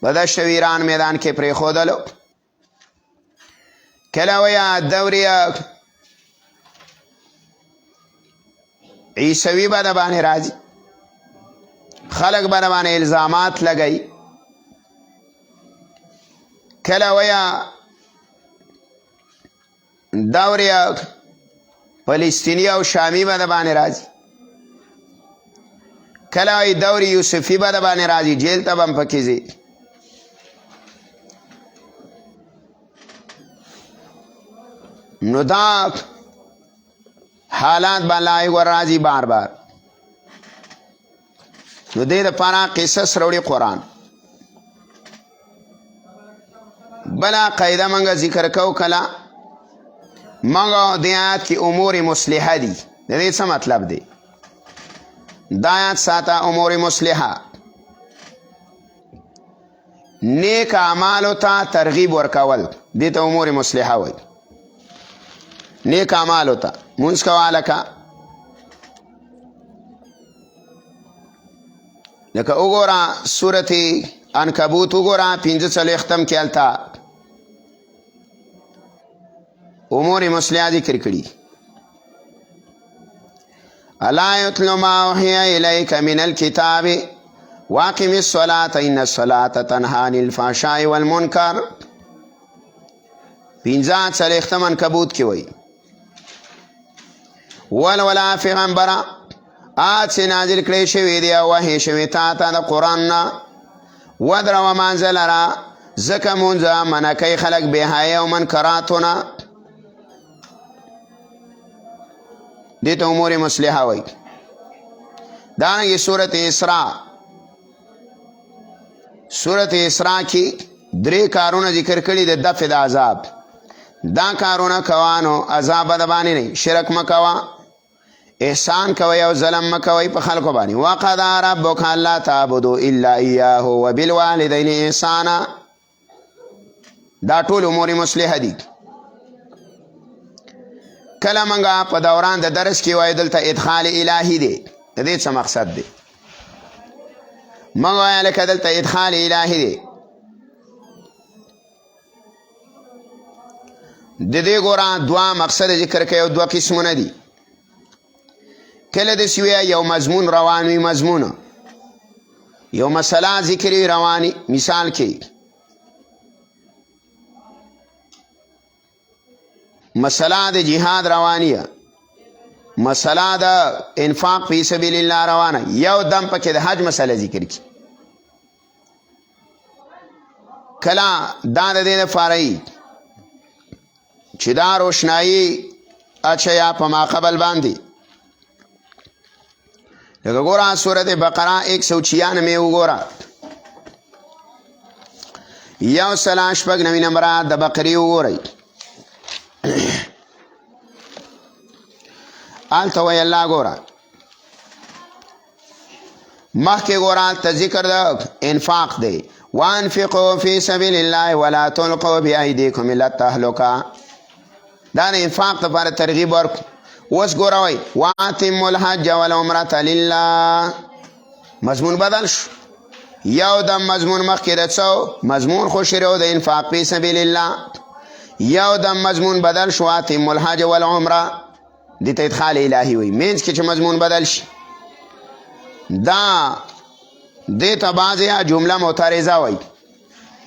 به دشت ویران میدان کې پرېښودلو. کله ویه دور عیسوي به د باندې راځي خلک به د باندې الزامات لګوي. کله ویا دور فلسطینی او شامی به د باندې راځي کله وی دور یوسفی به د باندې راځي جیل ته به هم پکې ځي. نو دا حالات به الله ور راځي بار بار. نو دې دپاره قصص راوړي قرآن. بلا قاعده منګه ذکر کو کلا منګه د آیات کې امور مصلحه دي. د دې څه مطلب دی؟ د آیات ساته امور مصلحه نیک اعمالو ته ترغیب ورکول دې ته امور مصلحه وایي. نیک اعمالو ته مونځ کوه لکه وګوره سورت عنکبوت وګوره 45 کې هلته امور مصلحه ذکر کړي. الا یتلو ما اوحی الیک من الکتاب واقم الصلاة ان الصلاة تنهی عن الفحشاء والمنکر. 45 عنکبوت کې وایي ولولا پیغمبره آج چې نازل کړی شوي دي او وحی شوي تا ته د قرآن نه ودروه مانځه لره ځکه مونځه منع کوي خلک بېحیې او منکراتونه. دې ته امور مصلحه وایي. دارنګې سورت اسراء کې 3 کارونه ذکر کړي د دفع د عذاب. دا کارونه کوه نو عذاب به د باندې نه شرک مه کوه احسان کوي او ظلم مکوي په خلکو باندې. وقضى ربك الا تعبدوا الا اياه وبالوالدين احسانا. دا ټول امور مصلحه دي. کله منګه په دوران د درس کې وایي دلته ادخال الهي دی. د دې څه مقصد دی؟ منګه وایي لکه دلته ادخال الهي دی. د دې ګوره 2 مقصد ذکر کوي او 2 قسمونه دي. کله د سویا یو مضمون روان وي مضمونه یو مسله ذکر رواني مثال کې مسله د جهاد روانیه مسله د انفاق فی سبیل الله روانه یو دم پکې د حج مسله ذکر کی. کله دا د دې لپاره چې دا روشنایي اچھا یا په ماقبل باندې لکه ګوره سورت بقره 196 وګوره 196 نمبر د بقرې وګورئ آلته وی الله ګوره مخکې ګوره ته ذکر د انفاق دی وانفقوا فی سبیل الله ولا تلقوا بأیدیکم الی التهلکه دا د انفاق لپاره ترغیب ورکړو اوس ګوره وی واتموا الحج والعمرة لله مضمون بدل شو یو د مضمون مخکې د څو مضمون خو شروع د انفاق فی سبیل الله یو د مضمون بدل شو واتموا الحج والعمرة دې ته ادخال الهی وی مینځ کې چې مضمون بدل شي دا دې ته بعضې جمله معترضه وی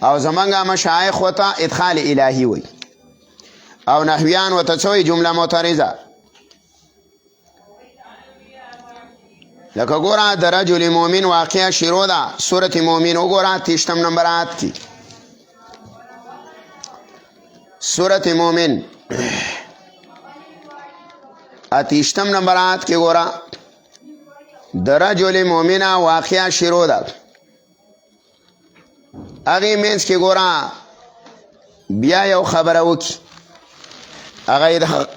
او زمونږ مشایخ ورته ادخال الهی وی او نحویان ورته څه وی جمله معترضه لکه ګوره د رجل مؤمن واقعه شروع ده سورت مؤمن وګوره 30 نمبر آیت کې سورت مؤمن 30 نمبر آیت کې ګوره د رجل مؤمنه واقعه شروع ده هغې منځ کې ګوره بیا یو خبره وکړي هغه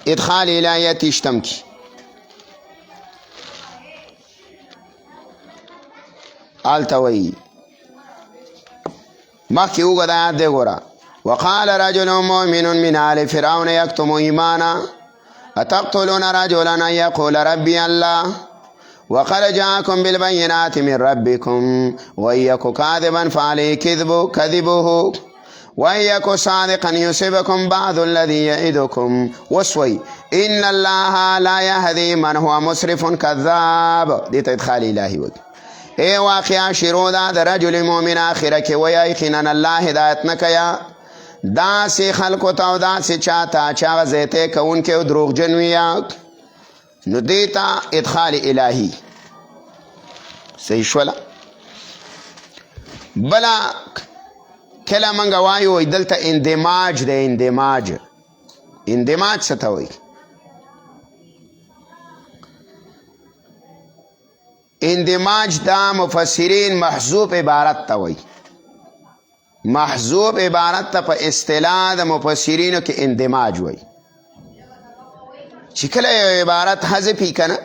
ادخال الهیه 30 کې آلته وی مخکې وګوره آیات دی ګوره وقال رجل مؤمن من آل فرعون یکتم ایمانا اتقتلون رجلا ان یقول ربی الله وقد جاءكم بالبينات من ربكم وإن يك كاذبا فعليه كذبه وإن يك صادقا يصبكم بعض الذي يعدكم وسوي إن الله لا يهدي من هو مسرف كذاب دي تدخال إلهي وقت اے واقعا شروع دا در رجل مومن آخره که وی خینن اللہ ہدایت نکیا دا سی خلقو تاو دا سی چاہتا چاہ زیتے کون کے دروغ جنویا نو دیتا ادخال الہی صحیح شولا بلا کلا منگا وایو دلتا اندماج دے اندماج ستاوی اندماج دا مفسرین محذوب عبارت تا وی محذوب عبارت تا پا اصطلاح دا مفسرینو که اندماج وی چی کلا یو عبارت حذفی کنا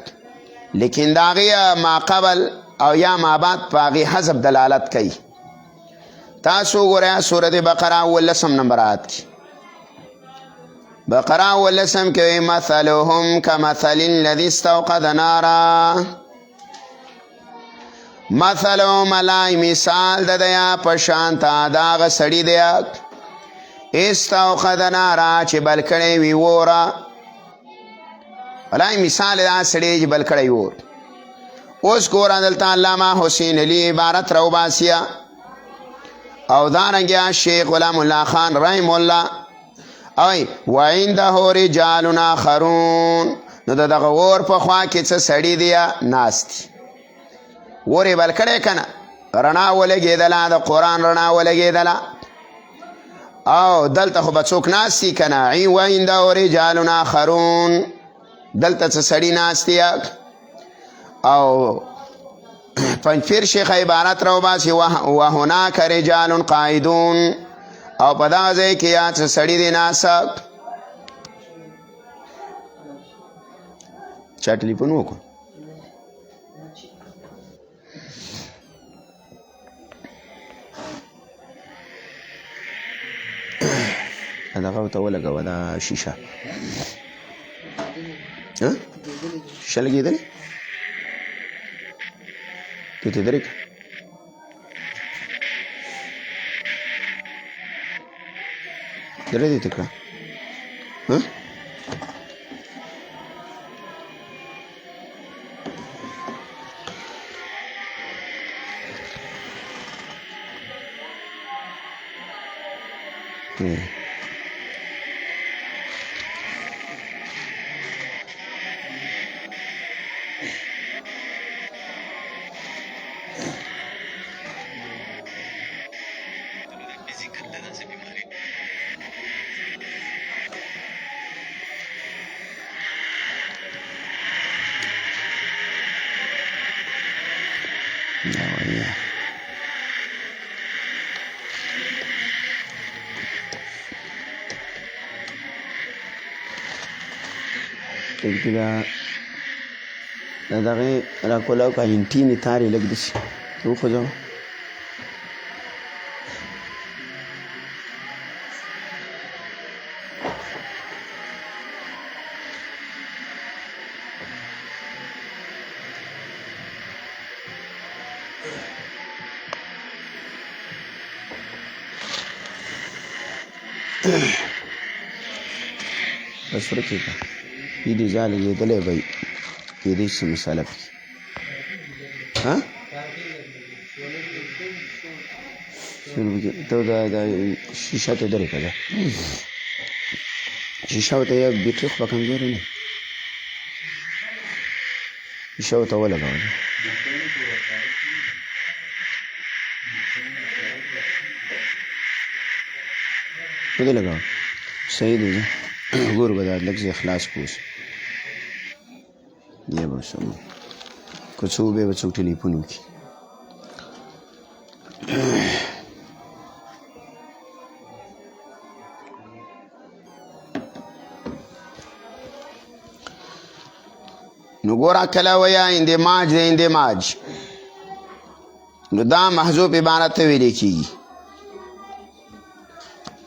لیکن داغی ما قبل او یا ما بعد پاغی حذف دلالت کئی تاسو گو سورت بقرہ واللسم نمبر آت کی بقرہ واللسم کی مثلهم کمثل الذی استوقد نارا مثلو ملای مثال د دیا پشانتا داغ سړی دیا استوقد نارا چې بل کړی وی وره ملای مثال دا سړی چې بل کړی وور اوس ګوره دلته علامه حسین علی عبارت رو باسیا او دارنګه شیخ غلام الله خان رحم الله اوی وعنده رجال آخرون نو دغه ور په خوا کې څه سړی دیا ناست وری بل کړی کنه رڼا ولګېدله د قرآن رڼا ولګېدله او دلته خو به څوک ناست کنه وعنده رجال آخرون دلته څه سړی ناست او پنځپیر شیخ عبارت رو باسي وهناک رجال قاعدون او په دغه ځای کې یا څه سړی دی ناست چا ټلیفون وکړو دغه ورته ولګوه دا شیشه شیشه لګېدلې تو ته درې درې دې ته کړه ټیم کې دا دغه راکولاو کا انټي مې تارې لږ داسې وخوځوه بس ورکې که دې دې ځا لګېدلی به وي کېدای شي مساله پکې ته دا شیشه ته درې که ده شیشه ورته یا بیټري خو به کمزورې نه شیشه ورته ولګوه ودې لګوه صحیح دی ځه ګورو به دا لږ ځای خلاص کوس یا به سمو که څه وبې به څوک ټلیفون وکړي نو ګوره کله ویا اندماج د اندماج نو دا محذوف عبارت ته ویلی کېږي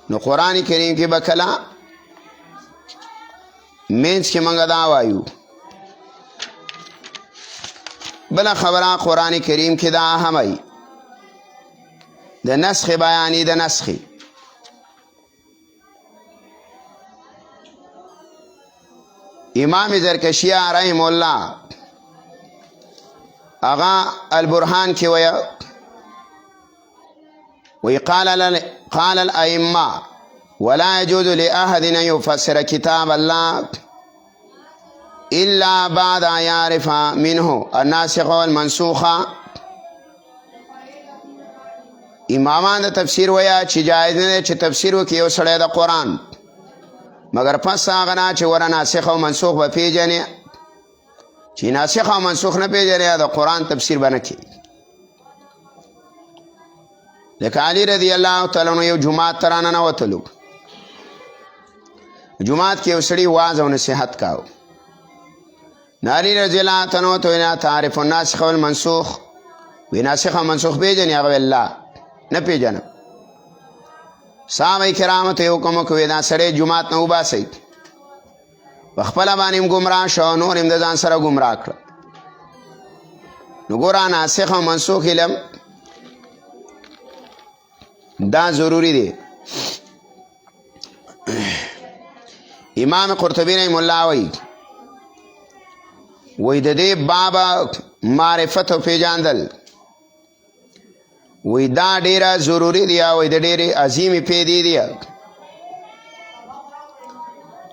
نو قرآن کریم کې به کله منځ کې موږ دا وایو بله خبره قرآن کریم کې دا همای د نسخ بیانی د نسخې امام زرکشی رحم الله اغا البرهان کې وی قال الائمه ولا يجوز لأحد أن يفسر كتاب الله إلا بعد أن يعرف منه الناسخ والمنسوخ امامان د تفسیر ویا چې جایز نه چې تفسیر وکړي یو سړی د قرآن مگر پس هغه نه چې ور ناسخ او منسوخ به پیژنې چې ناسخ او منسوخ نه پیژنې د قرآن تفسیر به نه کوي لکه علی رضی الله تعالی عنہ یو جماعت ته راننوتلو جماعت کې یو سړي واعظ او نصیحت کاو علی رضی الله تعالی عنہ ته تعریف الناسخ والمنسوخ وی ناسخ او منسوخ پیژنې هغه الله نه پیژنم صحابه کرام ته حکم کوي دا سړی جماعت نه وباسئ خپله باندې هم ګمراه شو نور هم د ځان سره ګمراه کړه نو ګوره ناسخ او منسوخ علم دا ضروری دی امام قرطبی رحم الله وی د دې باب معرفت او پیژندل وی دا ډیره ضروری دی او د ډیره عظیمه پیدې دی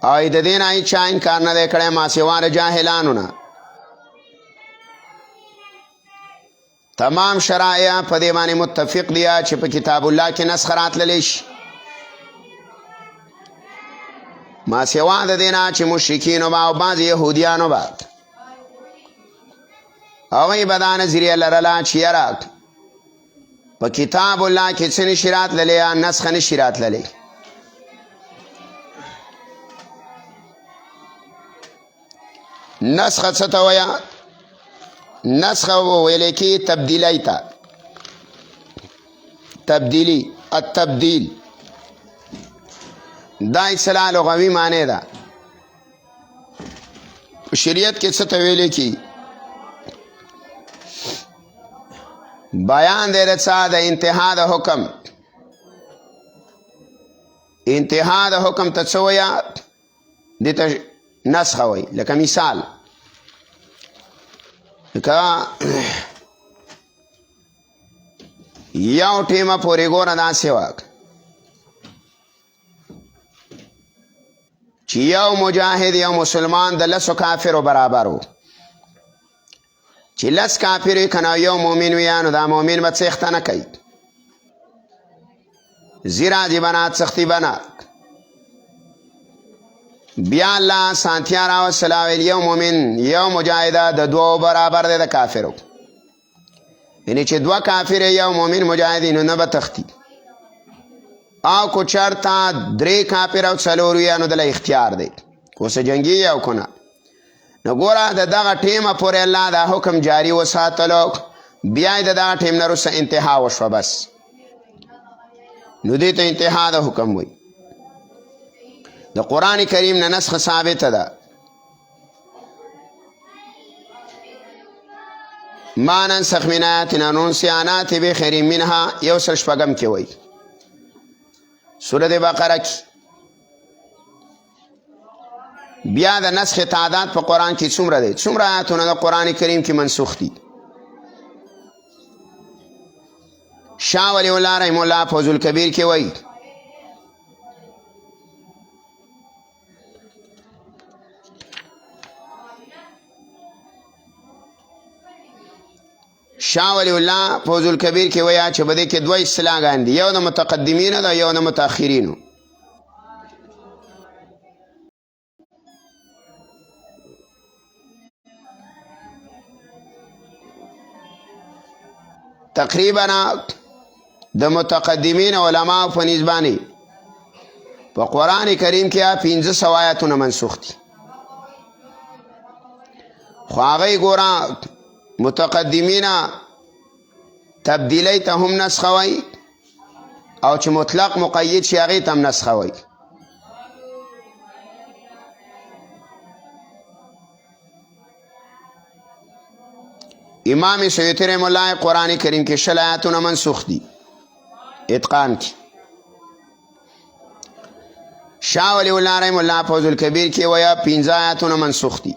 او د دې نه چا انکار نه کړي ما سیوا د جاهلانو نه تمام شرایع په دې باندې متفق دي چې په کتاب الله کې نسخ راتللی شي ما سیوا د دې نه چې مشرکین او بعض یهودیانو به هغوی به دا نظریه لرله چې یاره په کتاب الله کې څه نشي راتللی یا نسخه نشي راتللی نسخه څه ته وایه نسخه ویلې کې تبدیلی ته تبدیلی التبدیل دا اصطلاح لغوي معنی ده شریعت کې څه ته ویلې کې بیان دی د څه د انتها د حکم انتها د حکم ته څه وایه دې ته نسخه وایي لکه مثال لکه یو ټیمه پورې ګوره داسې وه چې یو مجاهد یو مسلمان د لسو کافرو برابر و چې لس کافر وي که نه یو مؤمن وي نو دا مؤمن به څښته نه کوي زیراجي به نه څښتي به نه بیا الله سانتیا راوستله ویل یو مؤمن یو مجاهده د دوو برابر دی د کافرو یعنې چې دوه کافر یو مؤمن مجاهد نو نه به تښتي او که چېرته درې کافر او څلور وي نو دله اختیار دی که اوسه جنګي او که نه نو ګوره د دغه ټیمه پورې الله دا حکم جاري وساتلو بیا یې د دغه ټیم نه وروسته انتها وشوه بس نو دې ته انتها د حکم وایي د قرآن کریم نه نسخه ثابته ده ما ننسخ من آیات ننسها نأتی بخیر منها 106 کې وایي سورة بقره کې بیا د نسخ تعداد په قرآن کې څومره دی څومره آیاتونه د قرآن کریم کې منسوخ دي شاه ولی الله رحم الله فوز الکبیر کې وایي شاه ولی الله فوز الکبیر کې وایي چې په دې کې دوه اصطلاحګان دي یو د متقدمینو ده یو د متأخرینو تقریبا د متقدمین علماء په نسبانه په قرآن کریم کې 1500 آیاتونه منسوخ دي خو هغه ګوره متقدمین تبدیلی ته هم نسخه وایي او چې مطلق مقید شي هغې ته هم نسخه وایي امام سیوطی رحم الله قرآن کریم کې 20 آیاتونه منسوخ دي اتقان کې شاه ولی الله رحم الله فوز الکبیر کې وایي 15 آیاتونه منسوخ دي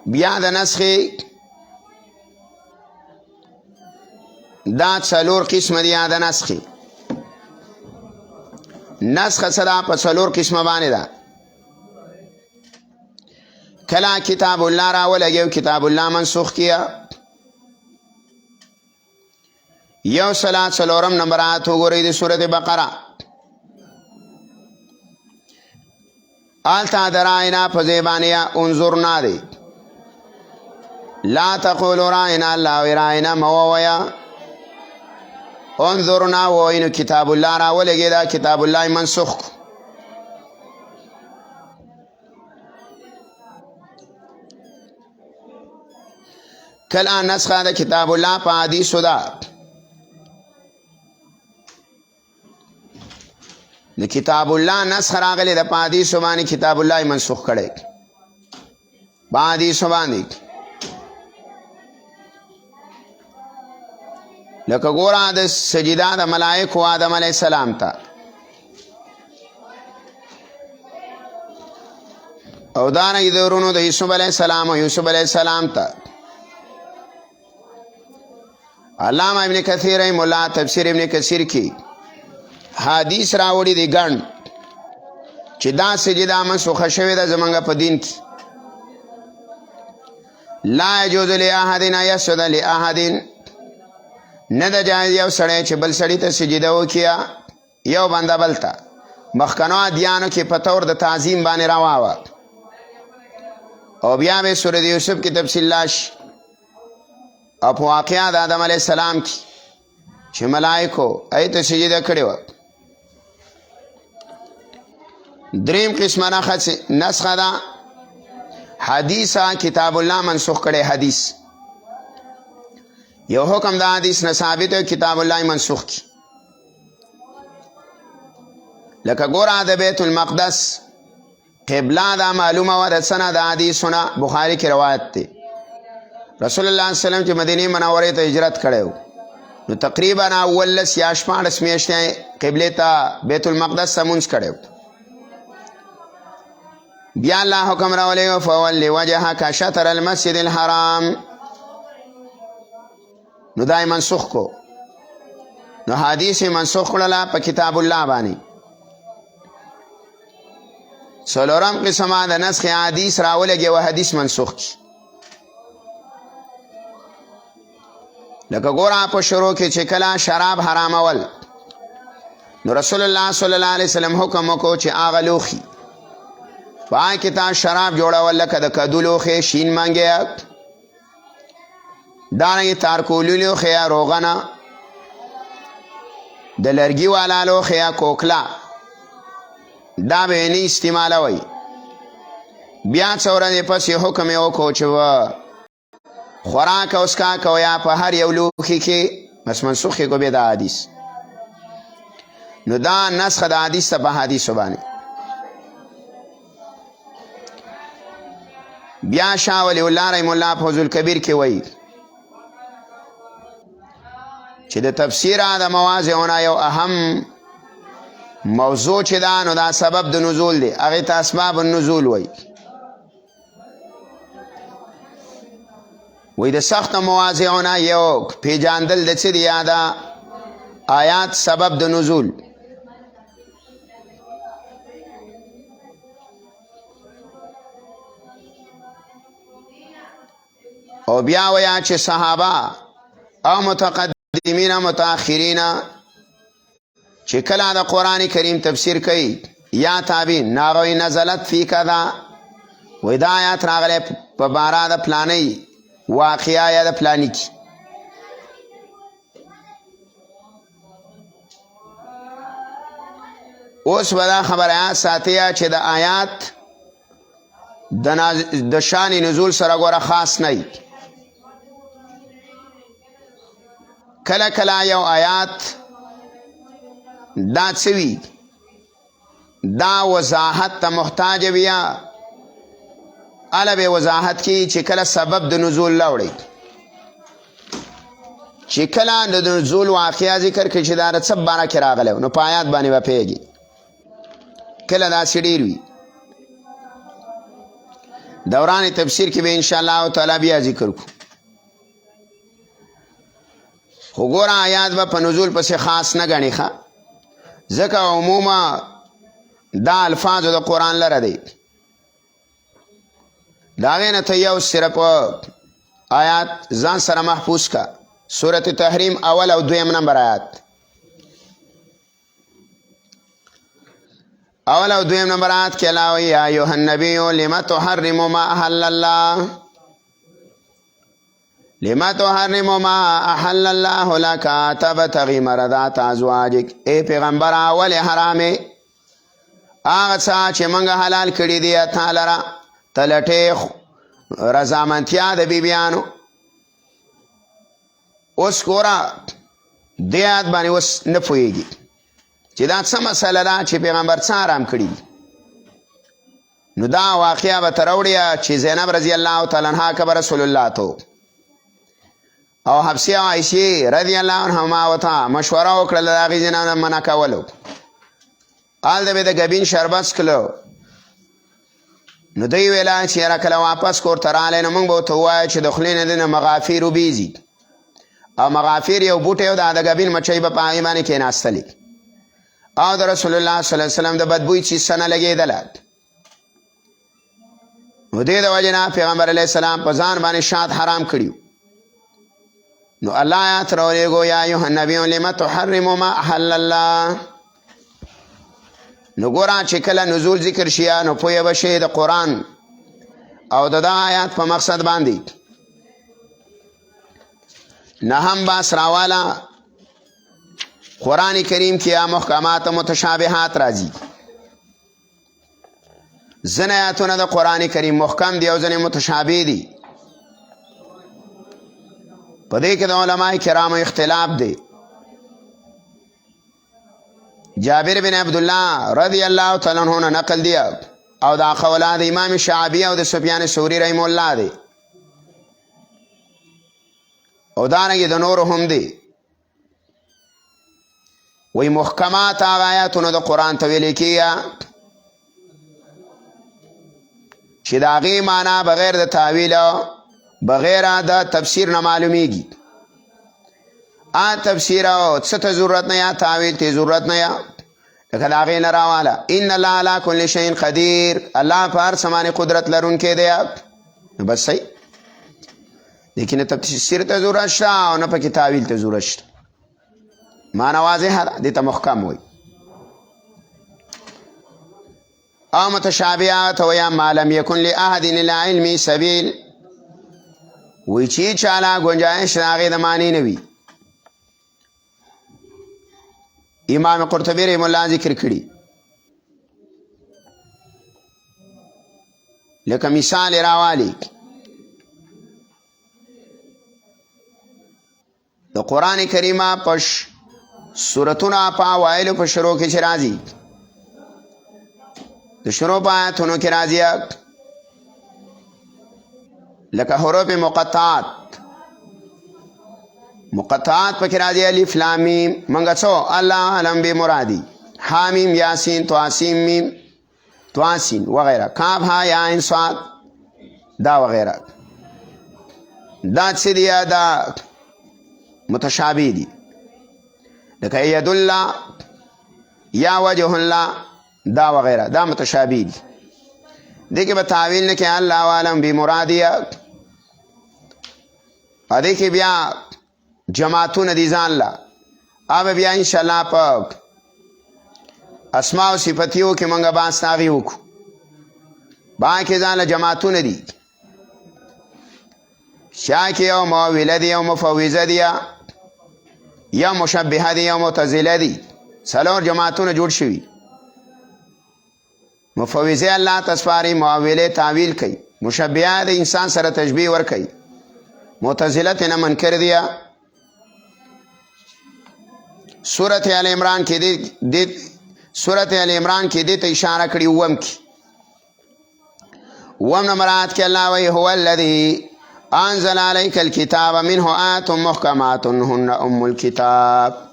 بیا د نسخې دا 4 قسمه دي د نسخې نسخه څه ده په 4 قسمه باندې ده کله کتاب الله راولګي کتاب الله منسوخ کیا یو سلا 4 نمبر آیت وګورئ د سورة بقره آلتا درائنا فزیبانیا انظرنا دی لا تقولوا رائنا الله رائنا موویا انظرنا وینو کتاب الله را ولګي دا کتاب الله منسوخ کله نسخه د کتاب الله په حدیثو ده د کتاب الله نسخه راغلی د په حدیثو باندې کتاب الله منسوخ کړی په حدیثو باندې لکه ګوره د سجده د ملائکو آدم علیه السلام ته او دارنګه د ورونو د یوسف علیه السلام او یوسف علیه السلام ته علامه ابن کثیر رحمه الله تفسیر ابن کثیر کې حدیث راوړي دي ګڼ چې دا سجده منسوخه شوې ده زمونږ په دین کې لا یجوز لاحد ان یسجد لاحد نه ده جایز یو سړی چې بل سړي ته سجده وکړي یو بنده بل ته مخکنو ادیانو کې په طور د تعظیم باندې روا او بیا به سورة یوسف کې تفصیل لاش او په واقعه د آدم علیه السلام کې چې ملائکو هغې ته سجده کړې وه دریم قسمه نسخه ده حدیثه کتاب الله منسوخ کړی حدیث یو حکم دا حدیث نه ثابت ہے کتاب الله منسوخ کی لکه ګوره د بیت المقدس قبله دا معلومه و د سنه د حدیثونه بخاری کې روایت دی رسول الله صلی الله علیه وسلم چې مدینه منورې ته هجرت کړی نو تقریبا اول لس یا 14 میاشتې قبله ته بیت المقدس ته مونځ کړی بیا الله حکم راولی فول وجهک شطر المسجد الحرام نو دای منسوخ کو نو حدیث منسوخ کړله په کتاب الله باندې څلورم قسمه د نسخ حدیث راولګي و حدیث منسوخ کی لکه ګوره په شروع کې چې کله شراب حرامول نو رسول الله صلی الله علیه وسلم حکم وکړو چې هغه لوښي په هغه کې تا شراب جوړول لکه د کدو لوښی شین مانګی دارنګې تارکولي لوښی یا روغنه د لرګي والا لوښ یا کوکله دا به یې نه استعمالوئ. بیا څه ورځې پسې حکم یې وکړو چې خوراک او څښاک او یا په هر یو لوښي کې بس منسوخ یې کړو بیا دا حدیث. نو دا نسخه د حدیث ته په حدیثو باندې. بیا شاه ولی الله رحم الله په فوزل کبیر کې وایي چې د تفسیر د مواضعونه یو اهم موضوع چې دا نو دا سبب د نزول دی، هغې ته اسباب النزول وایي. وی د سخت مواضعونه یو پیژاندل د څه دی یا د آیات سبب د نزول. او بیا ویا چې صحابه او متقدمین او متاخرین چې کله د قرآن کریم تفسیر کوي یا تابعین ناغوی نزلت فی کذا، وی دا آیات راغلی په باره د پلانی واقعه یا د پلانی کی. اوس به دا خبره ساتیا چې د آیات د شان نزول سره ګوره خاص نه. کله کله یو آیات دا څه وي دا وضاحت ته محتاج بیا اله به وضاحت کی چې کله سبب د نزول لاوړي، چې کله د نزول واقعه ذکر کړي چې دا د څه باره کې راغلی نو په آیات باندې به پوهېږي. کله داسې ډېر وي. دوران تفسیر کې به انشاءالله تعالی بیا ذکر کو. خو ګوره آیات به په نزول پسې خاص نه ګڼي ښه، ځکه عموما دا الفاظو د قرآن لره دی. د هغې نه ته یو صرف آیات ځان سره محفوظ کا. سورت تحریم اول او دویم نمبر آیات. اول او دویم نمبر آیات کې الله وایي یا ایها النبی لم تحرم ما احل الله لما تحرم ما احل الله لك تبتغي مرضات ازواجك. ای پیغمبره ولې حرامې هغه څه چې موږ حلال کړي دي تا لره ته لټې رضامندتیا د بیبیانو. اوس ګوره دې آیات باندې اوس نه پوهېږي چې دا څه مسله ده چې پیغمبر څه حرام کړي. نو دا واقعه به ته راوړي چې زینب رضی الله تعالی عنها که به رسول الله ته او حفصه او عایشې رضی الله عنهما ورته مشوره وکړله د هغې زینب منع کولو. هلته به د ګبین شربت څښلو. نو دوی ویله چې یاره کله واپس کور ته راغلی نو موږ به ورته ووایو چې د خولې نه دی نه مغافیر وبیځي او مغافیر یو بوټی و د ګبین مچۍ به په هغې باندې کېناستلې او د رسول الله صلی الله علیه وسلم د بدبوی چې څه نه لګېدله. نو دې د وجې نه پیغمبر علیه السلام په ځان باندې شات حرام کړي. نو الله آیات راولېږو یا ایها النبی لم تحرم ما احل الله. نو ګوره چې کله نزول ذکر شي نو پوهه به شي د قرآن او د دغه آیات په مقصد باندې. نهم بحث راواله قرآن کریم کې یا محکمات متشابهات راځي. ځینې آیاتونه د قرآن کریم محکم دي او ځینې متشابه دي. په دې کې د علماء کرامو اختلاف دی. جابر بن عبدالله رضی الله تعالی عنہ نقل دی او دا قول د امام شعبی او د سفیان ثوری رحم الله دی او دارنګه د نور هم دی. وی محکمات آیاتونه د قرآن ته ویل کیږي چې د هغې معنا بغیر د تاویل بغیر د تفسیر نه معلومیږي. تفسیر او څه ته ضرورت نه یا تاویل ته ضرورت نه یا لکه د هغې نه راواله ان الله علی کل شیء قدیر. الله په هر څه باندې قدرت لرونکی دی. نو بس صحیح. لیکن نه تفسیر ته ضرورت شته او نه پکې تاویل ته ضرورت شته. معنا واضحه ده. دې ته محکم وایي. او متشابهات ویا ما لم یکن لاحد الا علمی سبیل. وی چې چاله گنجائش د هغې د معنی نه وي امام قرطبی رحم الله ذکر کړي. لکه مثال راوالی د قرآن کریمه پش سورتونه په اوایلو په شروع کې چې راځي د شروع په آیاتونو کې راځي لکه حروف مقطعات پکې راځي الف لام میم منګه څو الله علم بمرادی حامیم یاسین تواسیم میم تواسین وغیرہ کاف ها یا عین صاد دا وغیرہ دا څه دي دا متشابه دي لکه ید الله یا وجه الله دا وغیرہ دا متشابه دي دې کې به تعویل نه کې الله عالم بمرادی دې کې بیا جماعتونه دي ځان لا اب بیا ان شاء الله په اسماء او صفاتیو کې مونږه باندې تاغي وکړو با کې ځان له جماعتونه دي شاکی او معوله دي او مفوضه دي یا مشبهه دي یا معتزله دي څلور جماعتونه جوړ شوي مفوضه الله تسپاري معوله تعویل کوي مشبهه د انسان سره تشبیه ور کوي معتزله نه منکر دي سورۃ ال عمران کې دې ته اشاره کړي وم کې وم نمرات کې الله وی هو الذي انزل عليك الكتاب منه آيات محكمات هن ام الكتاب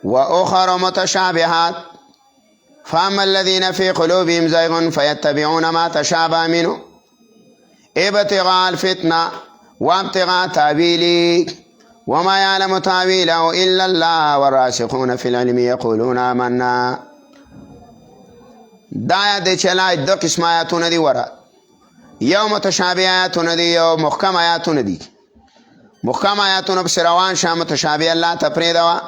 واخر متشابهات فاما الذين في قلوبهم زيغ فيتبعون ما تشابه منه ابتغاء الفتنه وابتغاء تاويله وما يعلم تاويله إلا الله والراسخون في العلم يقولون آمنا دا آیات دی چلا دو قسم آیاتون دی ورا یو متشابه آیاتون دی یو محکم آیاتون دی محکم آیاتون بس روان شا متشابه اللہ تا پریدوا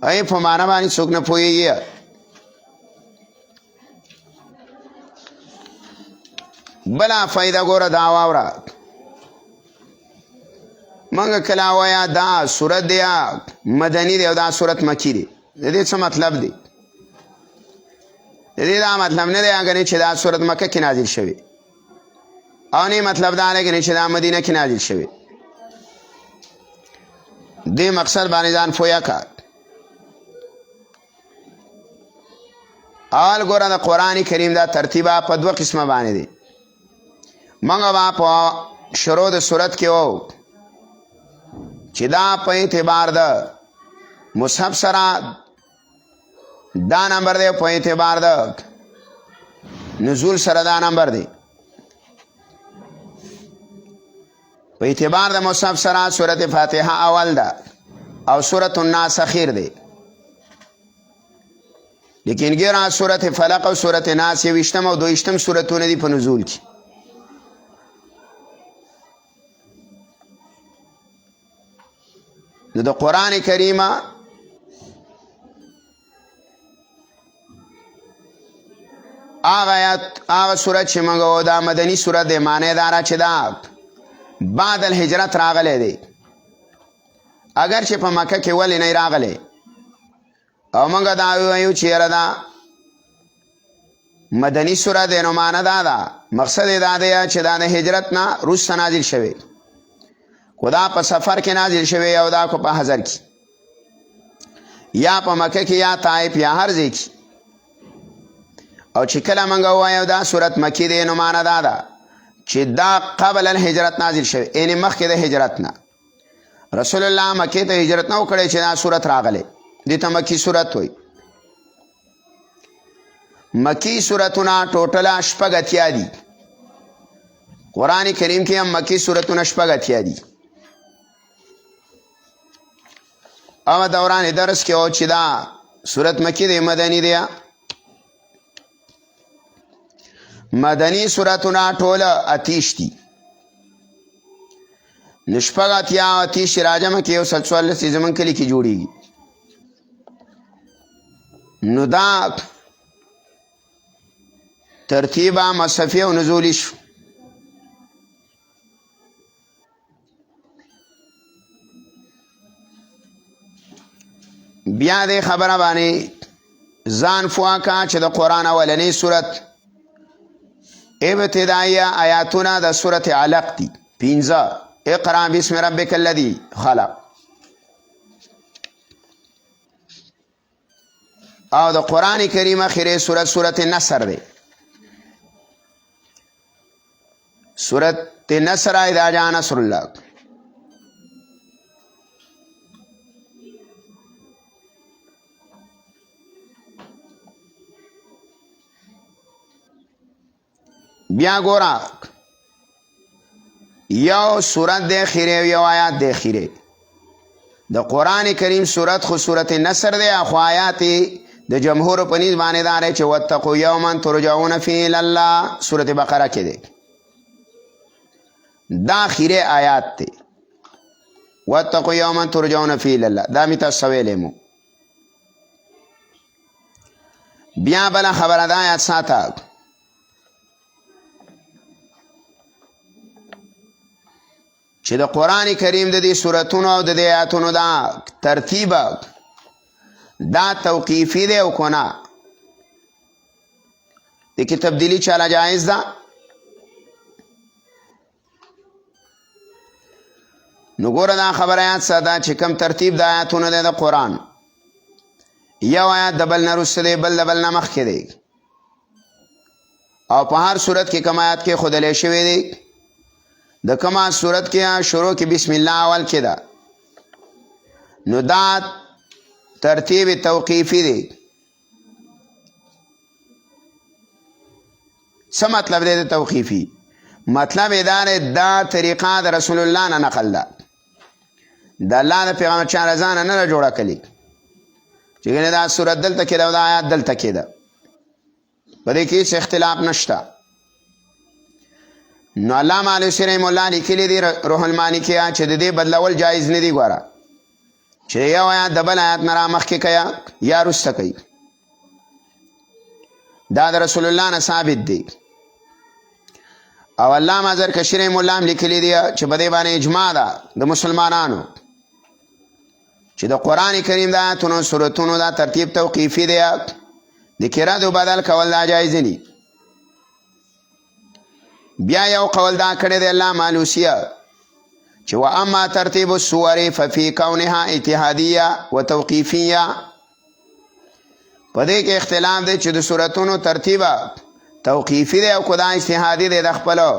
ای فمانا بانی سوک نپوئی بلا فائدہ گورا دعواورا منگا کلاویا دا صورت دیا مدنی دی او دا صورت مکی دی دی څه مطلب دی دی دا مطلب نه دی اگر چې دا صورت مکه کې نازل شوی او نه مطلب دا لګنه چې دا مدینه کې نازل شوی دی مقصد باندې ځان فویا کا اول ګوره د قرآن کریم دا ترتیبه په دوه قسمه باندې دی منگا با په شروع د صورت کې وو چې دا په اعتبار د مصحف سره دا نمبر دی په اعتبار د نزول سره دا نمبر دی په اعتبار د مصحف سره سورت فاتحه اول ده او سورت الناس اخیر دی لیکن ګیره سورت فلق او سورت ناس یوشتم او دویشتم سورتونه دي په نزول کې نو د قرآن کریمه آغا صورت چې منگو دا مدنی صورت دی معنی دارا چې دا بعد الهجرت راغلی دی اگر چې په مکه کې ولی نه راغلی او منگا دا ویو چې یاره دا مدنی صورت دی نو معنی دا مقصد دا دی چې دا د هجرت نه وروسته نازل شوی خدا په سفر کې نازل شوی او دا کو په حضر کې یا په مکه کې یا طائف یا هر ځای کې او چې کله منګه وایو دا صورت مکی دی نو معنا دا ده چې دا قبل الهجرت نازل شوی یعنی مخکې د هجرت نه رسول الله مکې ته هجرت نه وکړي چې دا صورت راغلی دې ته مکی صورت وایي مکی صورتونه ټوټله شپږ اتیا دي قرآن کریم کې هم مکی صورتونه شپږ اتیا دي او دوران درس کې او چې دا صورت مکی دی مدنی دی مدنی صورتونه ټول اتیش دي نشپږ اتیا اتیش راجمه کې یو سلسله زمون کلی کې جوړیږي نو دا ترتیبه مصحفی او نزولی شو بیا دې خبره باندې ځان فوا کا چې د قرآن اولنۍ صورت ابتدائیه آیاتونه د صورت علق دي 15 اقرا بسم ربک الذی خلق او د قرآن کریم اخیری صورت نصر دی صورت نصر اذا جاء نصر الله بیا ګورا یو صورت د خیره یو آیات د خیره د قرآن کریم صورت خو صورت نصر دی اخو آیات د جمهور په نسبت باندې دار چې واتقوا یوما ترجعون فیه الی الله سورۃ بقره کې دی دا خیره آیات دی واتقوا یوما ترجعون فیه الی الله دا می تاسو ویلمو بیا بل خبره ده آیات ساته چې د قرآن کریم د دې سورتونو او د دې آیاتونو دا ترتیب دا توقیفی دی او کنه د کې تبدیلی چاله جایز ده نو ګوره دا خبر آیات ساده چې کم ترتیب د آیاتونو دی د قرآن یو آیات د بل نه وروسته دی بل د بل نه مخکې دی او په هر صورت کې کم آیات کې ښودلی شوی دی د کما صورت کې شروع کې بسم الله اول کې ده نو دا ترتیب توقیفی دی څه مطلب دی د توقیفی مطلب یې دا طریقه د رسول الله نه نقل ده د الله د پیغمبر چا رضا نه جوړه کړې چې ګنې دا صورت دلته کې ده او دا آیات دلته کې ده په دې کې هېڅ اختلاف نشته نو علامه علوسي رحم الله لیکلي دي روح المانی کې چې د دې بدلول جایز نه دي ګوره چې یو آیات د بل آیات نه را مخکې کوي یا وروسته کوي دا د رسول الله نه ثابت دی او علامه زرکشي رحم الله هم لیکلي دي چې په دې باندې اجماع ده د مسلمانانو چې د قرآن کریم د آیاتونو سورتونو دا ترتیب توقیفي دی د کرادو بدل کول دا جایز نه بیا یو قول دا کړی دی علامه علوسیه چې واما ترتیب السور ففي كونها اتحادیه و توقیفیه په دې کې اختلاف دی چې د سورتونو ترتیب توقیفي دی او که دا اجتهادي دی د خپلو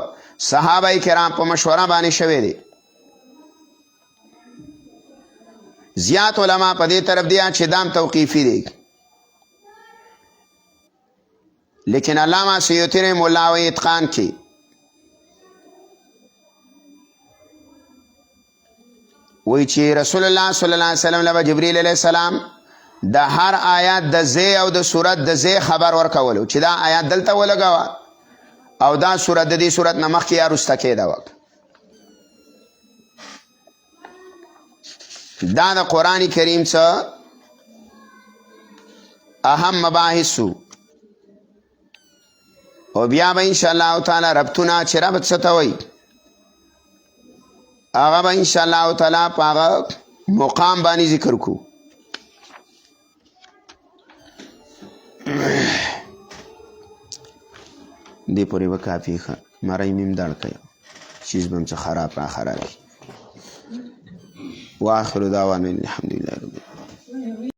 صحابه کرام په مشوره باندې شوی دی زیات علما په دې طرف دی چې دام توقیفي دی لیکن علامه سیوطی رحمه الله وایي اتقان کې وی چې رسول الله صلی الله علیه وسلم له جبرئیل علیه السلام د هر آیات د ځای او د صورت د ځای خبر ورکولو چې دا آیات دلته ولګوه او دا صورت د دې صورت نه مخکې یا وروسته کېده دا د قرآن کریم څه اهم مباحثو او بیا به انشاءالله تعالی ربطونه چې ربط څه ته وایي هغه به انشاءالله تعالی په هغه مقام باندې ذکر کو دې پورې به کافي ښه مری میم دړ کوي چیز به هم څه خراب را خرابي واخر دعوانا الحمدلله رب العالمین